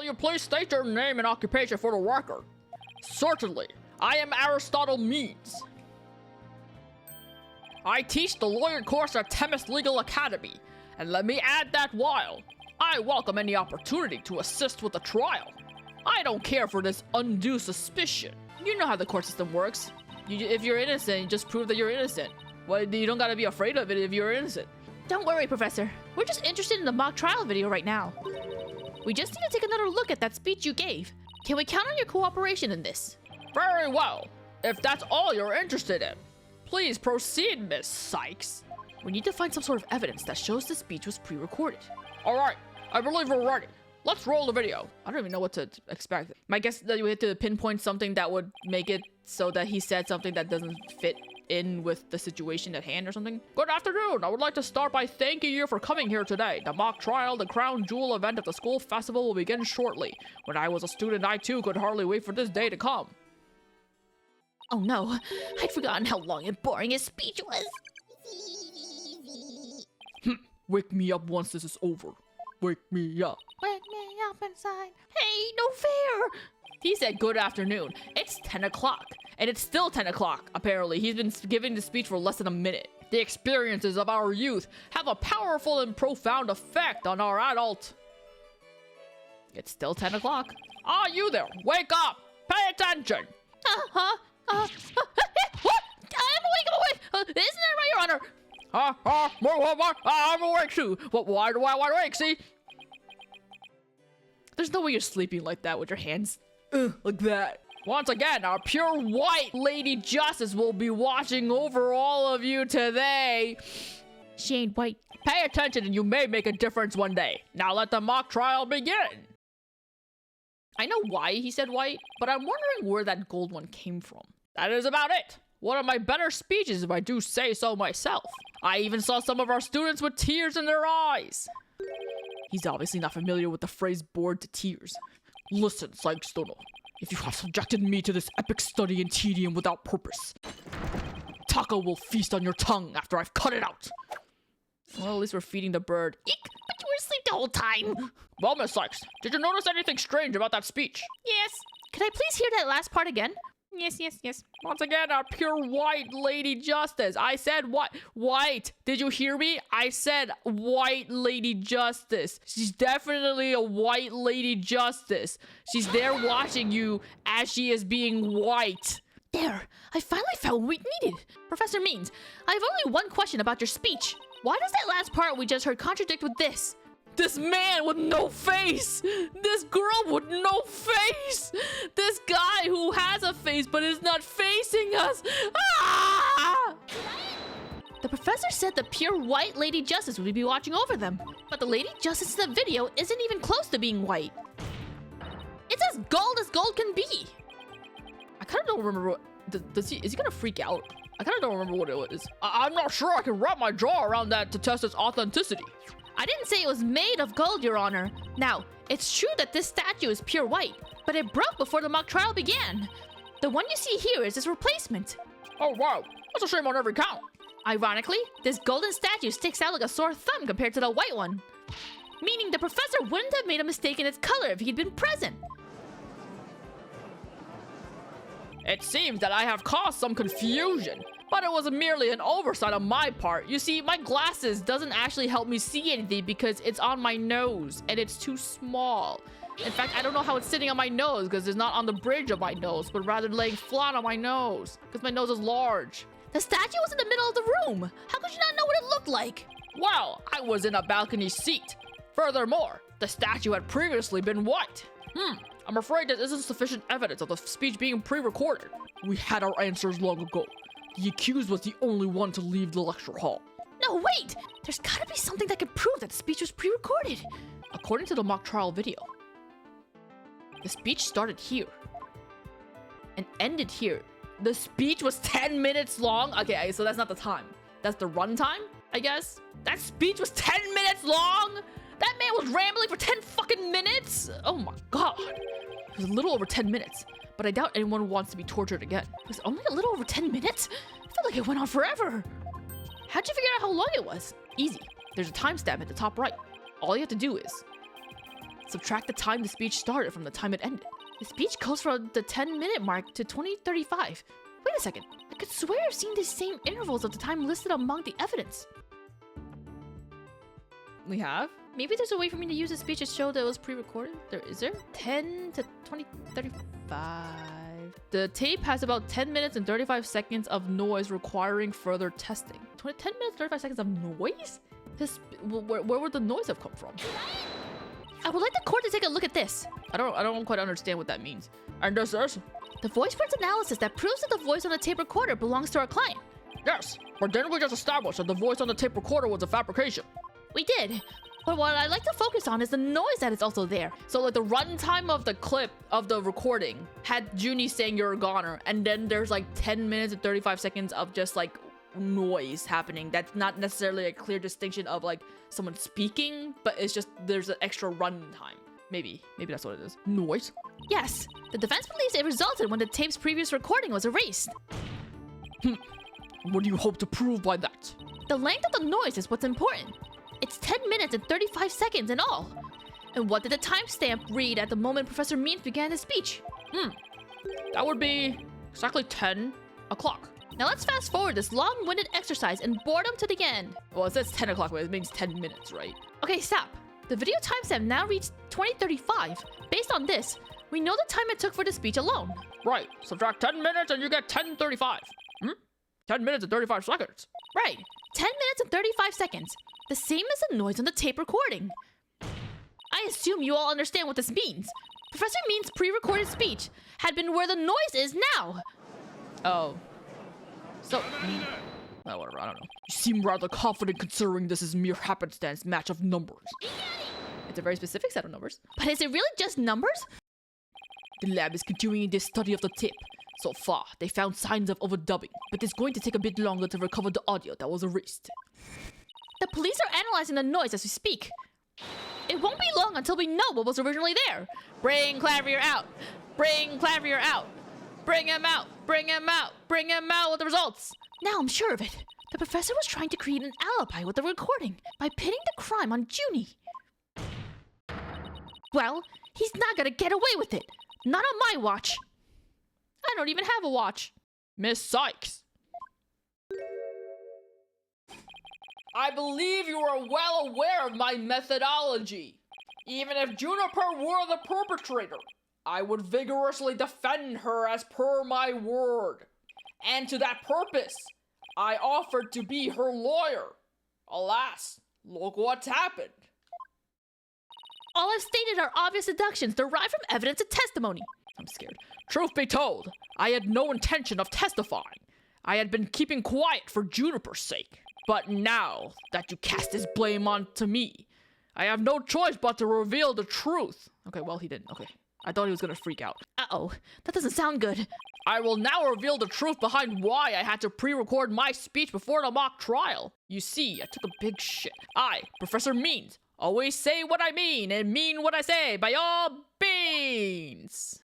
you please state your name and occupation for the record? Certainly. I am Aristotle Meads. I teach the lawyer course at Themis Legal Academy. And let me add that while I welcome any opportunity to assist with the trial, I don't care for this undue suspicion. You know how the court system works. If you're innocent, you just prove that you're innocent. Well, you don't gotta be afraid of it if you're innocent. Don't worry, Professor. We're just interested in the mock trial video right now. We just need to take another look at that speech you gave. Can we count on your cooperation in this? Very well. If that's all you're interested in, please proceed, Miss Cykes. We need to find some sort of evidence that shows the speech was pre-recorded. All right, I believe we're ready. Let's roll the video. I don't even know what to expect. My guess that we had to pinpoint something that would make it so that he said something that doesn't fit in with the situation at hand or something. Good afternoon. I would like to start by thanking you for coming here today. The mock trial, the crown jewel event of the school festival will begin shortly. When I was a student, I too could hardly wait for this day to come. Oh no, I'd forgotten how long and boring his speech was. Wake me up once this is over. Wake me up. Wake me up inside. Hey, no fair. He said good afternoon. It's 10 o'clock. And it's still 10 o'clock, apparently. He's been giving the speech for less than a minute. The experiences of our youth have a powerful and profound effect on our adult. It's still 10 o'clock. Ah, you there. Wake up. Pay attention. What? I'm awake. Isn't that right, Your Honor? What? I'm awake too. Why do I wake? See? There's no way you're sleeping like that with your hands like that. Once again, our pure white Lady Justice will be watching over all of you today. She ain't white. Pay attention and you may make a difference one day. Now let the mock trial begin. I know why he said white, but I'm wondering where that gold one came from. That is about it. One of my better speeches, if I do say so myself. I even saw some of our students with tears in their eyes. He's obviously not familiar with the phrase bored to tears. Listen, Cykes, if you have subjected me to this epic study in tedium without purpose, Taco will feast on your tongue after I've cut it out. Well, at least we're feeding the bird. Eek, but you were asleep the whole time. Well, Miss Cykes, did you notice anything strange about that speech? Yes. Could I please hear that last part again? Yes. Once again, our pure white Lady Justice. I said what? White. Did you hear me? I said white Lady Justice. She's definitely a white Lady Justice. She's there watching you as she is being white. There, I finally found what we needed. Professor Means, I have only one question about your speech. Why does that last part we just heard contradict with this? This man with no face! This girl with no face! This guy who has a face but is not facing us! Ah! The professor said the pure white Lady Justice would be watching over them. But the Lady Justice in the video isn't even close to being white. It's as gold can be! I kind of don't remember what... is he gonna freak out? I kind of don't remember what it was. I'm not sure I can wrap my jaw around that to test its authenticity. I didn't say it was made of gold, Your Honor. Now, it's true that this statue is pure white, but it broke before the mock trial began. The one you see here is its replacement. Oh wow, that's a shame on every count. Ironically, this golden statue sticks out like a sore thumb compared to the white one. Meaning the professor wouldn't have made a mistake in its color if he'd been present. It seems that I have caused some confusion, but it was merely an oversight on my part. You see, my glasses doesn't actually help me see anything because it's on my nose and it's too small. In fact, I don't know how it's sitting on my nose because it's not on the bridge of my nose, but rather laying flat on my nose because my nose is large. The statue was in the middle of the room. How could you not know what it looked like? Well, I was in a balcony seat. Furthermore, the statue had previously been white. I'm afraid that isn't sufficient evidence of the speech being pre-recorded. We had our answers long ago. The accused was the only one to leave the lecture hall. No, wait! There's gotta be something that can prove that the speech was pre-recorded. According to the mock trial video, the speech started here and ended here. The speech was 10 minutes long. Okay, so that's not the time. That's the run time, I guess. That speech was 10 minutes long? That man was rambling for 10 fucking minutes? Oh my god. It was a little over 10 minutes, but I doubt anyone wants to be tortured again. It was only a little over 10 minutes? I felt like it went on forever. How'd you figure out how long it was? Easy. There's a timestamp at the top right. All you have to do is Subtract the time the speech started from the time it ended. The speech goes from the 10-minute mark to 20:35. Wait a second. I could swear I've seen the same intervals of the time listed among the evidence. We have? Maybe there's a way for me to use the speech to show that it was pre-recorded? Is there? 10 to 20:35. The tape has about 10 minutes and 35 seconds of noise requiring further testing. 10 minutes, 35 seconds of noise? Where would the noise have come from? I would like the court to take a look at this. I don't quite understand what that means. And this is? The voice print analysis that proves that the voice on the tape recorder belongs to our client. Yes, but didn't we just establish that the voice on the tape recorder was a fabrication? We did. But what I'd like to focus on is the noise that is also there. So like the runtime of the clip of the recording had Junie saying you're a goner, and then there's like 10 minutes and 35 seconds of just like noise happening. That's not necessarily a clear distinction of like someone speaking, but it's just there's an extra runtime. Maybe that's what it is. Noise? Yes. The defense believes it resulted when the tape's previous recording was erased. What do you hope to prove by that? The length of the noise is what's important. It's 10 minutes and 35 seconds in all. And what did the timestamp read at the moment Professor Means began his speech? That would be exactly 10 o'clock. Now let's fast forward this long-winded exercise and boredom to the end. Well, it says 10 o'clock, but it means 10 minutes, right? Okay, stop. The video timestamp now reads 20:35. Based on this, we know the time it took for the speech alone. Right. Subtract 10 minutes and you get 10:35. 10 minutes and 35 seconds. Right. 10 minutes and 35 seconds. The same as the noise on the tape recording. I assume you all understand what this means. Professor Means' pre-recorded speech had been where the noise is now. Oh. So, well, whatever, I don't know. You seem rather confident considering this is mere happenstance match of numbers. It's a very specific set of numbers. But is it really just numbers? The lab is continuing their study of the tape. So far, they found signs of overdubbing, but it's going to take a bit longer to recover the audio that was erased. The police are analyzing the noise as we speak. It won't be long until we know what was originally there. Bring Clavier out! Bring Clavier out! Bring him out! Bring him out! Bring him out with the results! Now I'm sure of it. The professor was trying to create an alibi with the recording by pinning the crime on Junie. Well, he's not gonna get away with it. Not on my watch. I don't even have a watch. Miss Cykes. I believe you are well aware of my methodology. Even if Juniper were the perpetrator, I would vigorously defend her as per my word. And to that purpose, I offered to be her lawyer. Alas, look what's happened. All I've stated are obvious deductions derived from evidence and testimony. I'm scared. Truth be told, I had no intention of testifying. I had been keeping quiet for Juniper's sake. But now that you cast this blame onto me, I have no choice but to reveal the truth. Okay, well, he didn't. Okay. I thought he was gonna freak out. Uh-oh, that doesn't sound good. I will now reveal the truth behind why I had to pre-record my speech before the mock trial. You see, I took a big shit. I, Professor Means, always say what I mean and mean what I say by all means.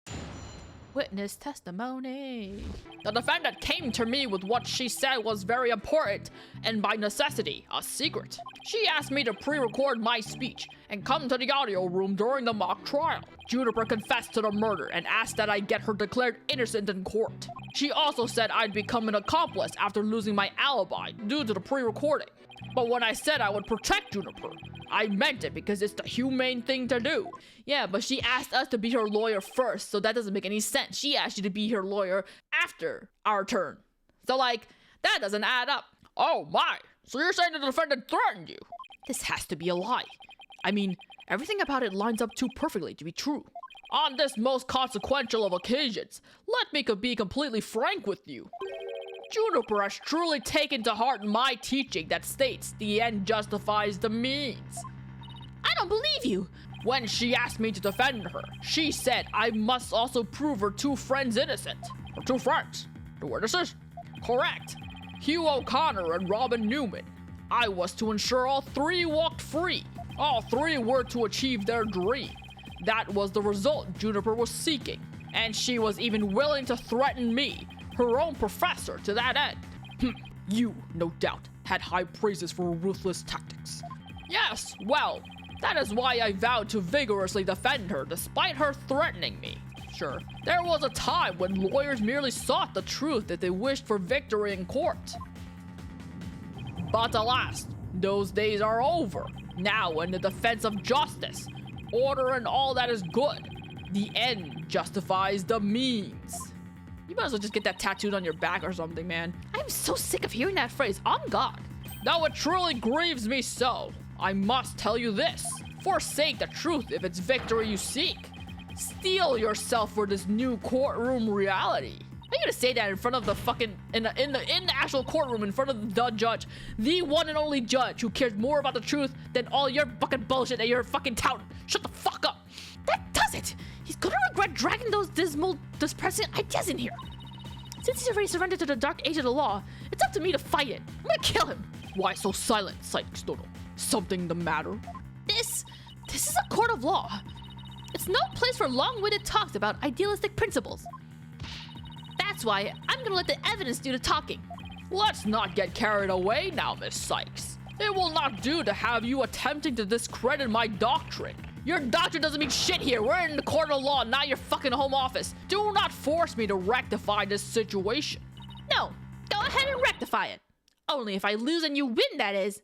Witness testimony. The defendant came to me with what she said was very important and by necessity, a secret. She asked me to pre-record my speech and come to the audio room during the mock trial. Juniper confessed to the murder and asked that I get her declared innocent in court. She also said I'd become an accomplice after losing my alibi due to the pre-recording. But when I said I would protect Juniper, I meant it because it's the humane thing to do. Yeah, but she asked us to be her lawyer first, so that doesn't make any sense. She asked you to be her lawyer after our turn. So like, that doesn't add up. Oh my, so you're saying the defendant threatened you? This has to be a lie. I mean, everything about it lines up too perfectly to be true. On this most consequential of occasions, let me be completely frank with you. Juniper has truly taken to heart my teaching that states the end justifies the means. I don't believe you. When she asked me to defend her, she said I must also prove her two friends innocent. Her two friends? The witnesses? Correct. Hugh O'Connor and Robin Newman. I was to ensure all three walked free. All three were to achieve their dream. That was the result Juniper was seeking. And she was even willing to threaten me, her own professor, to that end. You, no doubt, had high praises for her ruthless tactics. Yes, well, That is why I vowed to vigorously defend her despite her threatening me. Sure, there was a time when lawyers merely sought the truth if they wished for victory in court. But alas, those days are over. Now, in the defense of justice, order and all that is good, the end justifies the means. You might as well just get that tattooed on your back or something, man. I'm so sick of hearing that phrase, on God. Though it truly grieves me so, I must tell you this. Forsake the truth if it's victory you seek. Steel yourself for this new courtroom reality. Are you gonna say that in front of the fucking, in the actual courtroom, in front of the judge, the one and only judge who cares more about the truth than all your fucking bullshit that you're fucking touting? Shut the fuck up. That does it. He's gonna regret dragging those dismal, depressing ideas in here. Since he's already surrendered to the dark age of the law, it's up to me to fight it. I'm gonna kill him. Why so silent, Cykes? Something the matter? This is a court of law. It's no place for long-winded talks about idealistic principles. That's why I'm gonna let the evidence do the talking. Let's not get carried away now, Miss Cykes. It will not do to have you attempting to discredit my doctrine. Your doctrine doesn't mean shit here. We're in the court of law, not your fucking home office. Do not force me to rectify this situation. No, go ahead and rectify it. Only if I lose and you win, that is.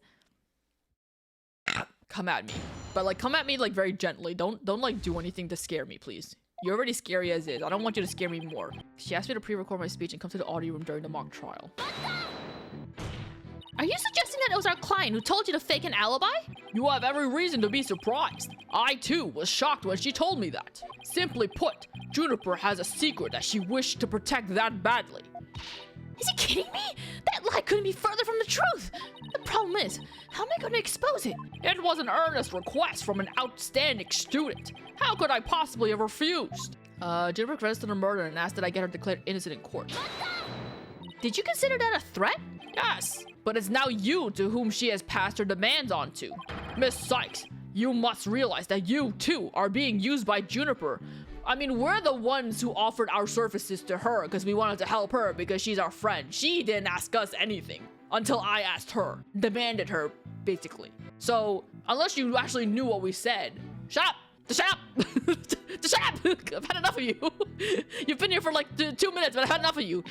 Come at me. But like, come at me like very gently. Don't like do anything to scare me, please. You're already scary as is. I don't want you to scare me more. She asked me to pre-record my speech and come to the audio room during the mock trial. Are you suggesting that it was our client who told you to fake an alibi? You have every reason to be surprised. I too was shocked when she told me that. Simply put, Juniper has a secret that she wished to protect that badly. Is he kidding me? That lie couldn't be further from the truth. The problem is, how am I going to expose it? It was an earnest request from an outstanding student. How could I possibly have refused? Juniper confessed to the murder and asked that I get her declared innocent in court. Did you consider that a threat? Yes, but it's now you to whom she has passed her demands on to. Miss Cykes, you must realize that you, too, are being used by Juniper. I mean, we're the ones who offered our services to her because we wanted to help her because she's our friend. She didn't ask us anything until I asked her, demanded her, basically. So, unless you actually knew what we said, shut up! Shut up! Shut up! I've had enough of you. You've been here for like 2 minutes, but I've had enough of you.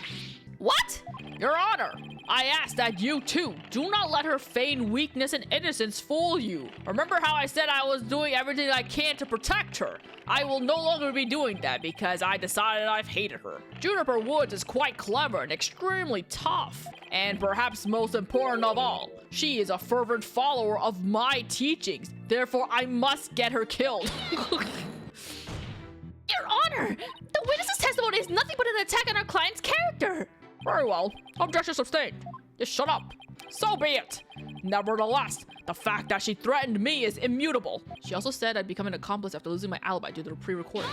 What? Your Honor, I ask that you too do not let her feign weakness and innocence fool you. Remember how I said I was doing everything I can to protect her? I will no longer be doing that because I decided I've hated her. Juniper Woods is quite clever and extremely tough. And perhaps most important of all, she is a fervent follower of my teachings. Therefore, I must get her killed. Your Honor, the witness's testimony is nothing but an attack on our client's character. Very well. Objection sustained. Just shut up. So be it. Nevertheless, the fact that she threatened me is immutable. She also said I'd become an accomplice after losing my alibi due to the pre-recording.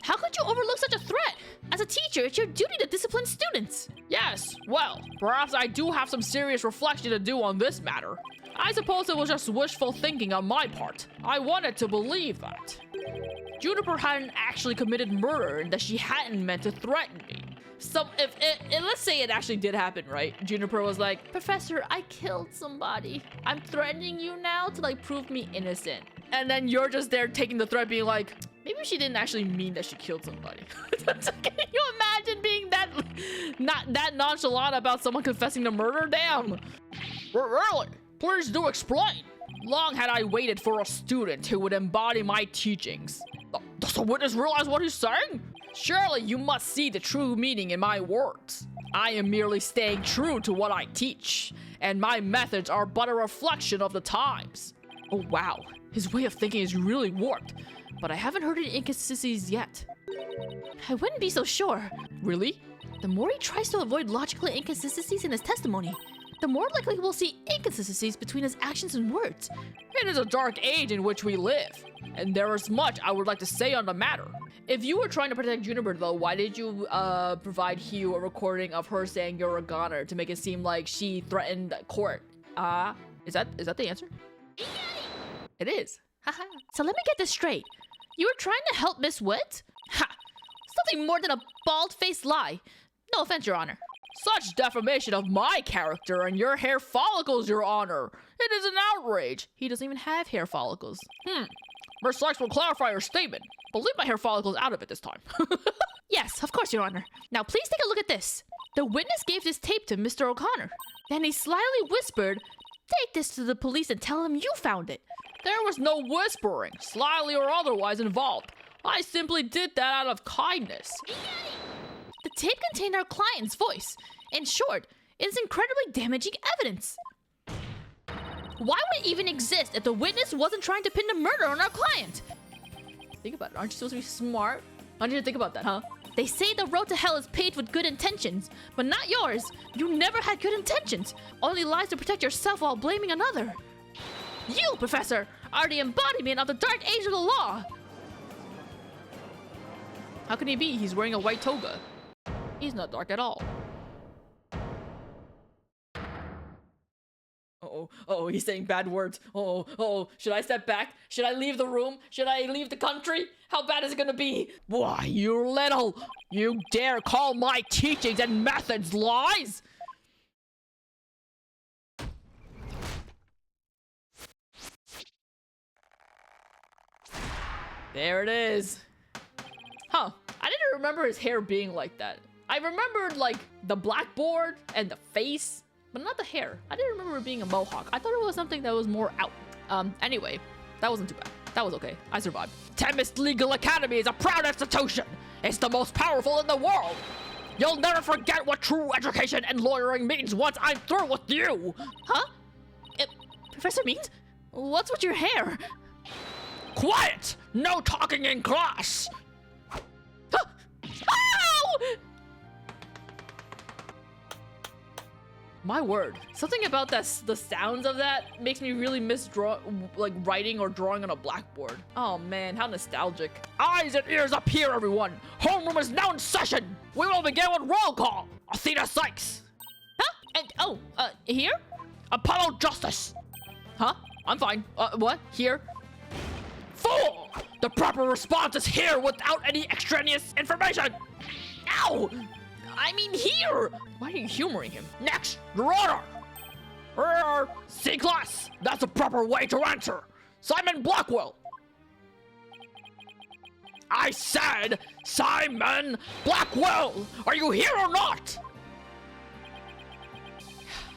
How could you overlook such a threat? As a teacher, it's your duty to discipline students. Yes, well, perhaps I do have some serious reflection to do on this matter. I suppose it was just wishful thinking on my part. I wanted to believe that Juniper hadn't actually committed murder and that she hadn't meant to threaten me. So, let's say it actually did happen, right? Juniper was like, Professor, I killed somebody. I'm threatening you now to like prove me innocent. And then you're just there taking the threat being like, maybe she didn't actually mean that she killed somebody. Can you imagine being that nonchalant about someone confessing to murder? Damn. Really? Please do explain. Long had I waited for a student who would embody my teachings. Does the witness realize what he's saying? Surely you must see the true meaning in my words. I am merely staying true to what I teach, and my methods are but a reflection of the times. Oh wow, his way of thinking is really warped, but I haven't heard any inconsistencies yet. I wouldn't be so sure. Really? The more he tries to avoid logical inconsistencies in his testimony, the more likely we'll see inconsistencies between his actions and words. It is a dark age in which we live, and there is much I would like to say on the matter. If you were trying to protect Juniper though, why did you provide Hugh a recording of her saying you're a goner to make it seem like she threatened court? Is that the answer? It is. Haha. So let me get this straight. You were trying to help Miss Woods? Ha! It's nothing more than a bald-faced lie. No offense, Your Honor. Such defamation of my character and your hair follicles, Your Honor. It is an outrage. He doesn't even have hair follicles. Miss Cykes will clarify her statement, but leave my hair follicles out of it this time. Yes, of course, Your Honor. Now please take a look at this. The witness gave this tape to Mr. O'Connor. Then he slyly whispered, "Take this to the police and tell them you found it." There was no whispering, slyly or otherwise involved. I simply did that out of kindness. The tape contained our client's voice. In short, it is incredibly damaging evidence. Why would it even exist if the witness wasn't trying to pin the murder on our client? Think about it. Aren't you supposed to be smart? Why didn't you think about that, huh? They say the road to hell is paved with good intentions, but not yours. You never had good intentions. Only lies to protect yourself while blaming another. You, Professor, are the embodiment of the dark age of the law. How can he be? He's wearing a white toga. He's not dark at all. Uh-oh, he's saying bad words. Should I step back? Should I leave the room? Should I leave the country? How bad is it gonna be? Why, you dare call my teachings and methods lies? There it is. Huh, I didn't remember his hair being like that. I remembered, like, the blackboard and the face, but not the hair. I didn't remember it being a mohawk. I thought it was something that was more out. Anyway, that wasn't too bad. That was okay. I survived. Tempest Legal Academy is a proud institution. It's the most powerful in the world. You'll never forget what true education and lawyering means once I'm through with you. Huh? Professor Means? What's with your hair? Quiet! No talking in class! Ow! My word. Something about the sounds of that makes me really miss writing or drawing on a blackboard. Oh man, how nostalgic. Eyes and ears up here, everyone! Homeroom is now in session! We will begin with roll call! Athena Cykes! Huh? And, here? Apollo Justice! Huh? I'm fine. What? Here? Fool! The proper response is here without any extraneous information! Ow! I mean here! Why are you humoring him? Next, Your Honor! C-class! That's the proper way to answer! Simon Blackwell! I said Simon Blackwell! Are you here or not?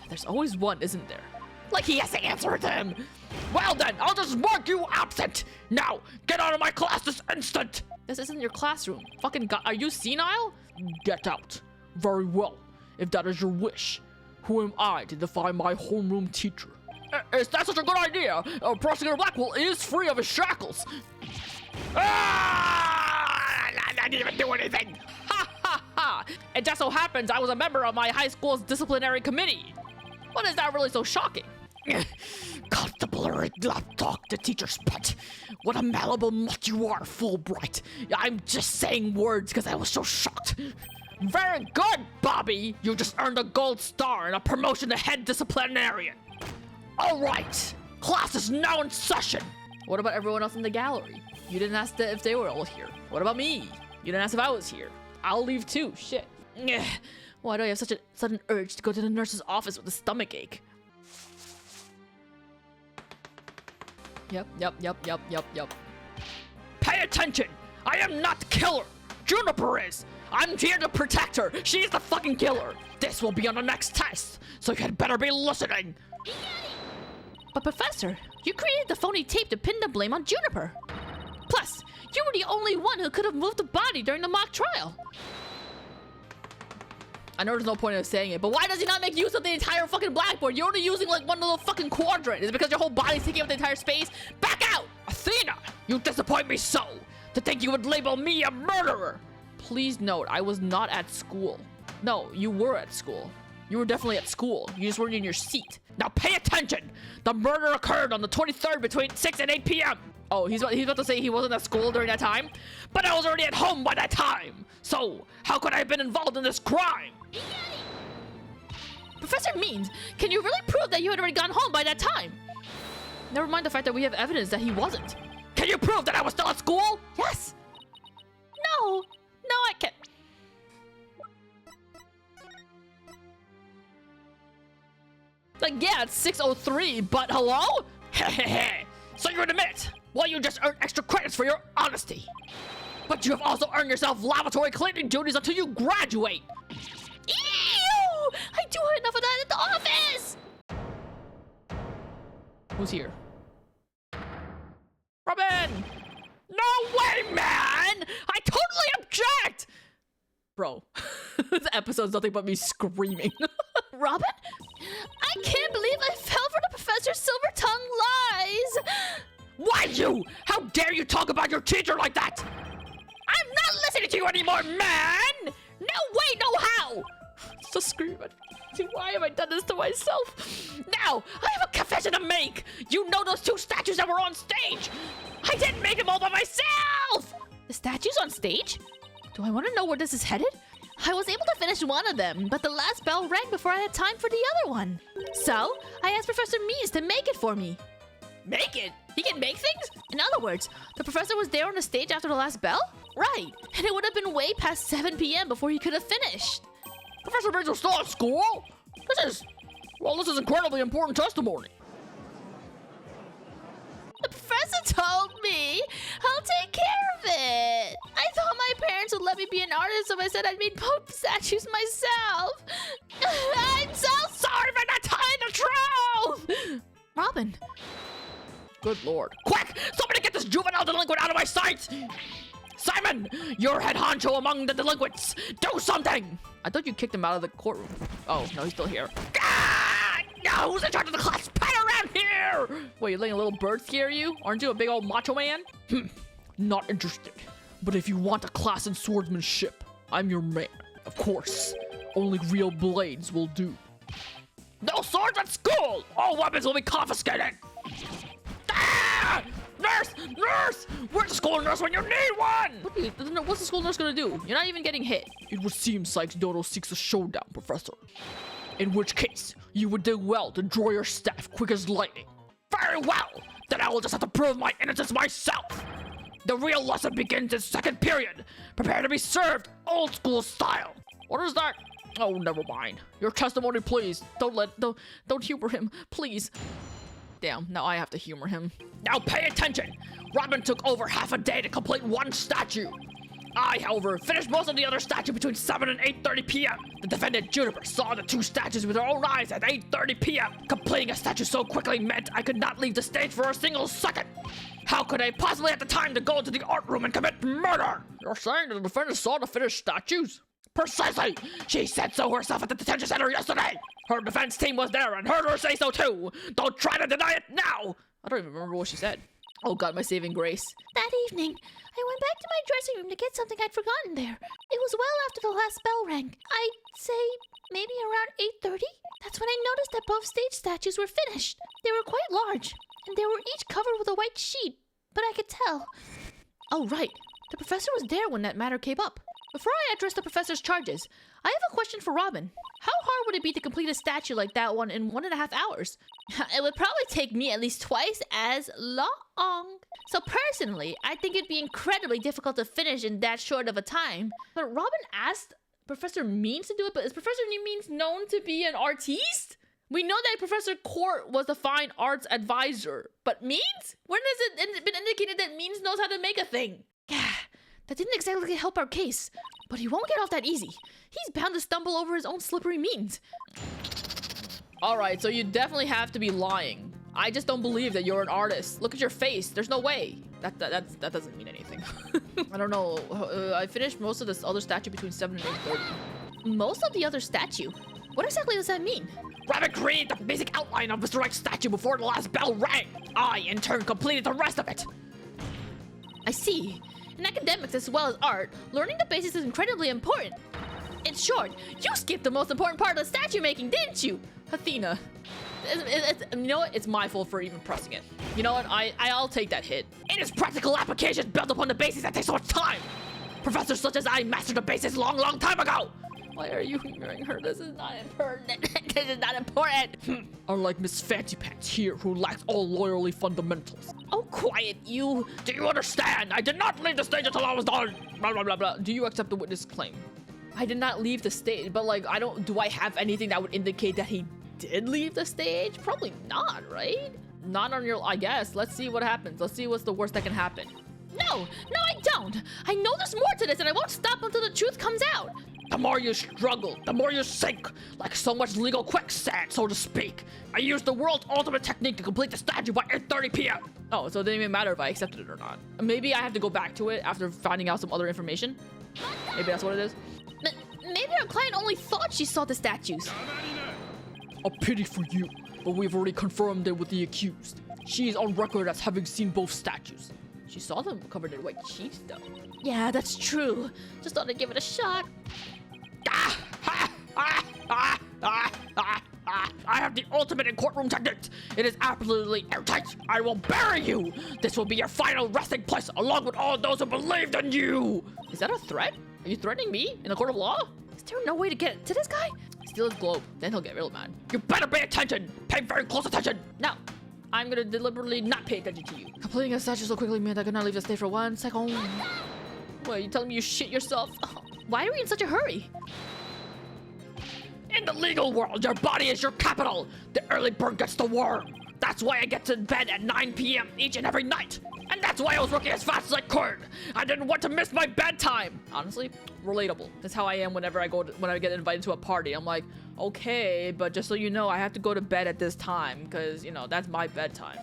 There's always one, isn't there? Like he has to answer to him! Well then, I'll just mark you absent! Now, get out of my class this instant! This isn't your classroom. Fucking god, are you senile? Get out. Very well, if that is your wish. Who am I to defy my homeroom teacher? Is that such a good idea? Prosecutor Blackwell is free of his shackles. I didn't even do anything! Ha ha ha! It just so happens I was a member of my high school's disciplinary committee. What is that really so shocking? Contemporary talk to teacher's pet. What a malleable mutt you are, Fulbright. I'm just saying words because I was so shocked. Very good, Bobby. You just earned a gold star and a promotion to head disciplinarian. All right, class is now in session. What about everyone else in the gallery? You didn't ask if they were all here. What about me? You didn't ask if I was here. I'll leave too, shit. Why do I have such a sudden urge to go to the nurse's office with a stomach ache? Yep. Pay attention! I am not the killer! Juniper is! I'm here to protect her! She's the fucking killer! This will be on the next test, so you had better be listening! But Professor, you created the phony tape to pin the blame on Juniper. Plus, you were the only one who could have moved the body during the mock trial. I know there's no point in saying it, but why does he not make use of the entire fucking blackboard? You're only using like one little fucking quadrant. Is it because your whole body's taking up the entire space? Back out! Athena! You disappoint me so! To think you would label me a murderer! Please note, I was not at school. No, you were at school. You were definitely at school. You just weren't in your seat. Now pay attention! The murder occurred on the 23rd between 6 and 8 p.m. Oh, he's about to say he wasn't at school during that time? But I was already at home by that time! So, how could I have been involved in this crime? Professor Means, can you really prove that you had already gone home by that time? Never mind the fact that we have evidence that he wasn't. Can you prove that I was still at school? Yes. No, I can't. like, yeah, it's 6:03, but hello? Hehehe. So you admit, well, you just earned extra credits for your honesty. But you have also earned yourself lavatory cleaning duties until you graduate. Ew! I do enough of that at the office! Who's here? Robin! No way, man! I totally object! Bro, this episode's nothing but me screaming. Robin? I can't believe I fell for the Professor Silver Tongue lies! Why you? How dare you talk about your teacher like that? I'm not listening to you anymore, man! No way, no how! Just screaming. Why have I done this to myself? Now, I have a confession to make! You know those two statues that were on stage? I didn't make them all by myself! The statues on stage? Do I want to know where this is headed? I was able to finish one of them, but the last bell rang before I had time for the other one. So, I asked Professor Means to make it for me. Make it? He can make things? In other words, the professor was there on the stage after the last bell? Right, and it would have been way past 7 p.m. before he could have finished. Professor Means was still at school? This is incredibly important testimony. The professor told me I'll take care of it. I thought my parents would let me be an artist, so I said I'd make Pope statues myself. I'm so sorry for not telling the truth. Robin. Good lord. Quick! Somebody get this juvenile delinquent out of my sight! Simon, you're head honcho among the delinquents. Do something! I thought you kicked him out of the courtroom. Oh, no, he's still here. Ah! No, who's in charge of the class pet around here? Wait, you're letting a little bird scare you? Aren't you a big old macho man? Not interested. But if you want a class in swordsmanship, I'm your man. Of course. Only real blades will do. No swords at school! All weapons will be confiscated! Ah! Nurse! Nurse! Where's the school nurse when you need one? What's the school nurse gonna do? You're not even getting hit. It would seem Cykes Dodo seeks a showdown, Professor. In which case, you would do well to draw your staff quick as lightning. Very well! Then I will just have to prove my innocence myself! The real lesson begins in second period. Prepare to be served old school style. What is that? Oh, never mind. Your testimony, please. Don't humor him, please. Damn, now I have to humor him. Now pay attention! Robin took over half a day to complete one statue. I, however, finished most of the other statue between 7 and 8:30 p.m. The defendant, Juniper, saw the two statues with her own eyes at 8:30 p.m. Completing a statue so quickly meant I could not leave the stage for a single second. How could I possibly have the time to go into the art room and commit murder? You're saying the defendant saw the finished statues? Precisely! She said so herself at the detention center yesterday! Her defense team was there and heard her say so too! Don't try to deny it now! I don't even remember what she said. Oh god, my saving grace. That evening, I went back to my dressing room to get something I'd forgotten there. It was well after the last bell rang. I'd say maybe around 8:30. That's when I noticed that both stage statues were finished. They were quite large, and they were each covered with a white sheet, but I could tell. Oh right, the professor was there when that matter came up. Before I address the professor's charges, I have a question for Robin. How hard would it be to complete a statue like that one in 1.5 hours? It would probably take me at least twice as long. So personally, I think it'd be incredibly difficult to finish in that short of a time. But Robin asked Professor Means to do it, but is Professor Means known to be an artiste? We know that Professor Court was the fine arts advisor, but Means? When has it been indicated that Means knows how to make a thing? That didn't exactly help our case, but he won't get off that easy. He's bound to stumble over his own slippery means. Alright, so you definitely have to be lying. I just don't believe that you're an artist. Look at your face. There's no way. That doesn't mean anything. I don't know. I finished most of this other statue between 7 and 8:30. Most of the other statue? What exactly does that mean? Rabbit created the basic outline of Mr. Wright's statue before the last bell rang. I, in turn, completed the rest of it. I see. In academics as well as art, learning the basics is incredibly important. In short, you skipped the most important part of the statue making, didn't you? Athena. You know what? It's my fault for even pressing it. You know what? I'll take that hit. It is practical applications built upon the basics that take so much time. Professors such as I mastered the basics long time ago. Why are you humoring her? This is not important. This is not important. Unlike Miss Fancy Pants here, who lacks all lawyerly fundamentals. Oh, quiet, you. Do you understand? I did not leave the stage until I was done. Blah, blah, blah, blah. Do you accept the witness claim? I did not leave the stage, but like, do I have anything that would indicate that he did leave the stage? Probably not, right? Not on your, I guess. Let's see what happens. Let's see what's the worst that can happen. No, I don't. I know there's more to this and I won't stop until the truth comes out. The more you struggle, the more you sink, like so much legal quicksand, so to speak. I used the world's ultimate technique to complete the statue by 8:30 p.m. Oh, so it didn't even matter if I accepted it or not. Maybe I have to go back to it after finding out some other information. Maybe that's what it is. Maybe our client only thought she saw the statues. A pity for you, but we've already confirmed it with the accused. She is on record as having seen both statues. She saw them covered in white cheese, though. Yeah, that's true. Just thought I'd give it a shot. I have the ultimate in courtroom techniques. It is absolutely airtight. I will bury you. This will be your final resting place, along with all those who believed in you. Is that a threat? Are you threatening me in a court of law? Is there no way to get to this guy? Steal his globe, then he'll get real mad. You better pay attention. Pay very close attention. No, I'm gonna deliberately not pay attention to you. Completing a statue so quickly meant I could not leave the stage for 1 second. What, you telling me you shit yourself? Why are we in such a hurry? In the legal world, your body is your capital. The early bird gets the worm. That's why I get to bed at 9 p.m. each and every night. And that's why I was working as fast as I could. I didn't want to miss my bedtime. Honestly, relatable. That's how I am whenever I when I get invited to a party. I'm like, okay, but just so you know, I have to go to bed at this time because, you know, that's my bedtime.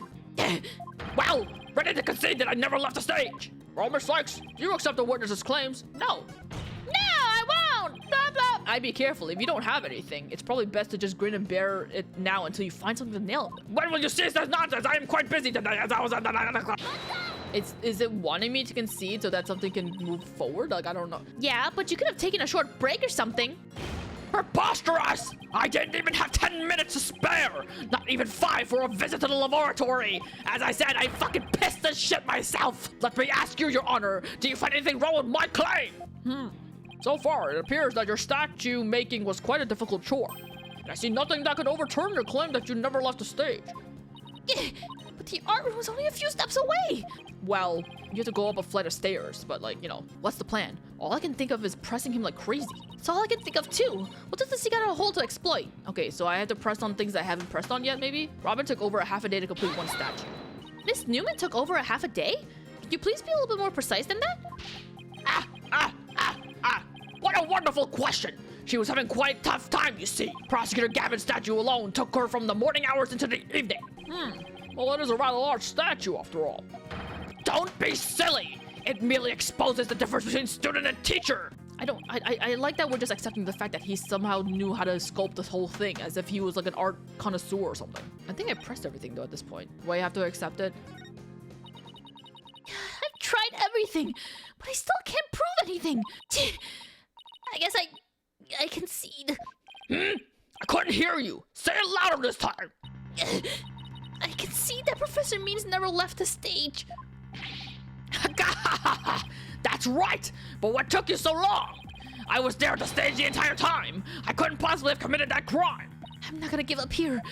Well, ready to concede that I never left the stage. Well, Miss Cykes, do you accept the witness's claims? No. No, I won't. Blah, blah. I'd be careful. If you don't have anything, it's probably best to just grin and bear it now until you find something to nail it. When will you cease this nonsense? I am quite busy today as I was at the 9 o'clock. Is it wanting me to concede so that something can move forward? Like, I don't know. Yeah, but you could have taken a short break or something. Preposterous! I didn't even have 10 minutes to spare! Not even 5 for a visit to the laboratory! As I said, I fucking pissed this shit myself! Let me ask you, Your Honor, do you find anything wrong with my claim? So far, it appears that your statue making was quite a difficult chore. And I see nothing that could overturn your claim that you never left the stage. But the art room was only a few steps away. Well, you have to go up a flight of stairs, but like, you know, what's the plan? All I can think of is pressing him like crazy. That's all I can think of too. What does this he got a hole to exploit? Okay, so I have to press on things I haven't pressed on yet, maybe? Robin took over a half a day to complete 1 statue. Miss Newman took over a half a day? Could you please be a little bit more precise than that? What a wonderful question! She was having quite a tough time, you see. Prosecutor Gavin's statue alone took her from the morning hours into the evening. Well, it is a rather large statue after all. Don't be silly! It merely exposes the difference between student and teacher! I like that we're just accepting the fact that he somehow knew how to sculpt this whole thing as if he was like an art connoisseur or something. I think I pressed everything though at this point. Do I have to accept it? I've tried everything, but I still can't prove anything. I guess I concede. I couldn't hear you! Say it louder this time! I concede that Professor Means never left the stage. That's right! But what took you so long? I was there at the stage the entire time! I couldn't possibly have committed that crime! I'm not gonna give up here.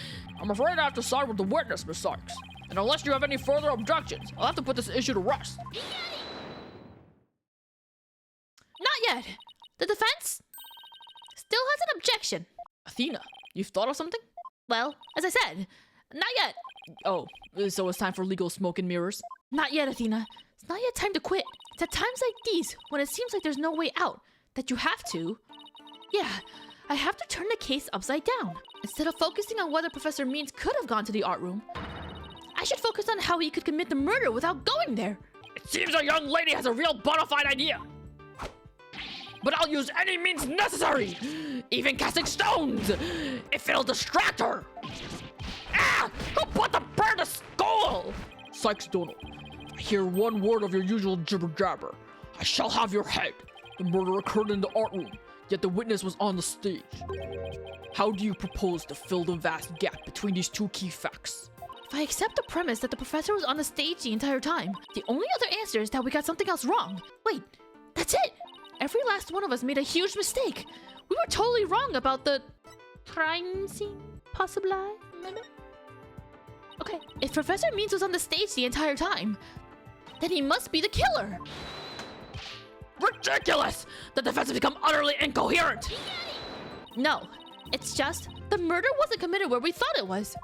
I'm afraid I have to side with the witness, Miss Cykes. And unless you have any further objections, I'll have to put this issue to rest. Not yet. The defense still has an objection. Athena, you've thought of something? Well, as I said, not yet. Oh, so it's time for legal smoke and mirrors? Not yet, Athena. It's not yet time to quit. It's at times like these, when it seems like there's no way out, that you have to. Yeah, I have to turn the case upside down. Instead of focusing on whether Professor Means could have gone to the art room, I should focus on how he could commit the murder without going there. It seems our young lady has a real bona fide idea. But I'll use any means necessary, even casting stones, if it'll distract her. Who put the bird to school? Cykes Donald, I hear one word of your usual jibber-jabber. I shall have your head. The murder occurred in the art room, yet the witness was on the stage. How do you propose to fill the vast gap between these two key facts? If I accept the premise that the professor was on the stage the entire time, the only other answer is that we got something else wrong. Wait, that's it! Every last one of us made a huge mistake. We were totally wrong about the crime scene, possibly? Okay, if Professor Means was on the stage the entire time, then he must be the killer. Ridiculous! The defense has become utterly incoherent. No, It's just, the murder wasn't committed where we thought it was.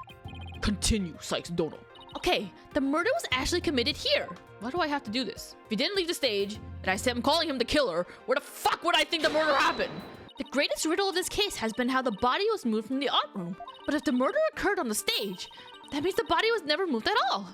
Continue, Cykes Dono. Okay, the murder was actually committed here. Why do I have to do this? If he didn't leave the stage, and I said I'm calling him the killer, where the fuck would I think the murder happened? The greatest riddle of this case has been how the body was moved from the art room. But if the murder occurred on the stage, that means the body was never moved at all.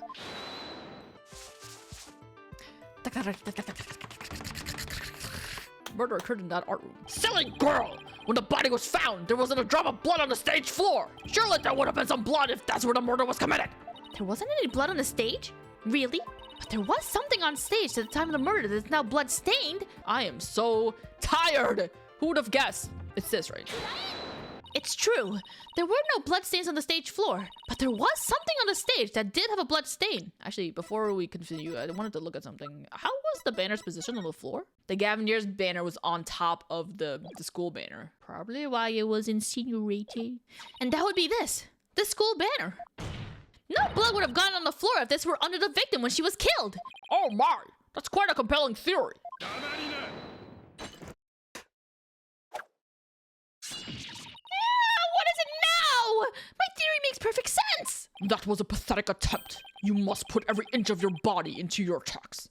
Murder occurred in that art room. Silly girl! When the body was found, there wasn't a drop of blood on the stage floor. Surely there would have been some blood if that's where the murder was committed. There wasn't any blood on the stage? Really? But there was something on stage at the time of the murder that's now blood-stained. I am so tired. Who would have guessed? It's this, right? It's true. There were no bloodstains on the stage floor, but there was something on the stage that did have a blood stain. Actually, before we continue, I wanted to look at something. How was the banner's position on the floor? The Gavinier's banner was on top of the school banner. Probably why it was insinuated. And that would be this. The school banner. No blood would have gone on the floor if this were under the victim when she was killed. Oh my, that's quite a compelling theory. What is it now? My theory makes perfect sense. That was a pathetic attempt. You must put every inch of your body into your attacks.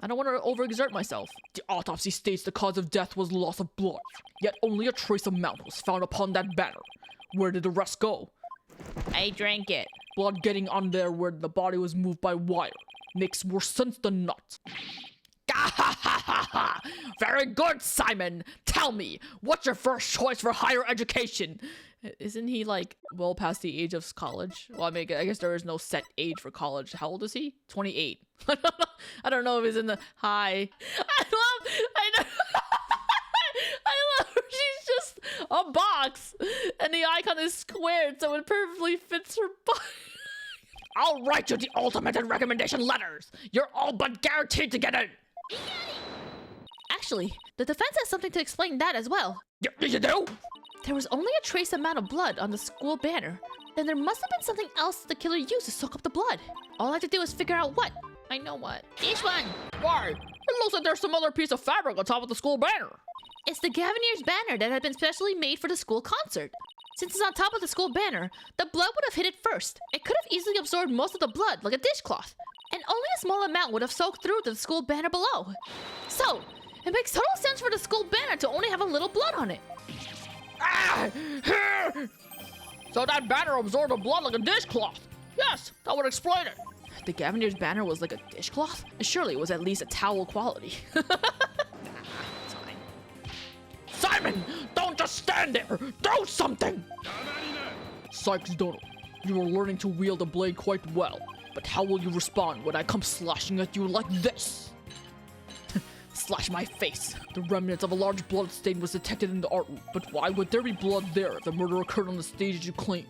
I don't want to overexert myself. The autopsy states the cause of death was loss of blood, yet only a trace amount was found upon that banner. Where did the rest go? I drank it. Blood getting on there where the body was moved by wire. Makes more sense than not. Very good, Simon. Tell me, what's your first choice for higher education? Isn't he like well past the age of college? Well, I mean, I guess there is no set age for college. How old is he? 28. I don't know if he's in the high. I love her. She's just a box and the icon is squared so it perfectly fits her body. I'll write you the ultimate in recommendation letters. You're all but guaranteed to get in. Actually, the defense has something to explain that as well. You do? There was only a trace amount of blood on the school banner. Then there must have been something else the killer used to soak up the blood. All I have to do is figure out what. I know what. This one. Why? It looks like there's some other piece of fabric on top of the school banner. It's the Gavinier's banner that had been specially made for the school concert. Since it's on top of the school banner, the blood would have hit it first. It could have easily absorbed most of the blood like a dishcloth. And only a small amount would have soaked through to the school banner below. So, it makes total sense for the school banner to only have a little blood on it. So that banner absorbed the blood like a dishcloth. Yes, that would explain it. The Gavinier's banner was like a dishcloth? Surely it was at least a towel quality. It's fine. Simon, don't just stand there. Do something. Cykes Dono, you are learning to wield a blade quite well. But how will you respond when I come slashing at you like this? Slash my face. The remnants of a large blood stain was detected in the art room. But why would there be blood there if the murder occurred on the stage as you claimed?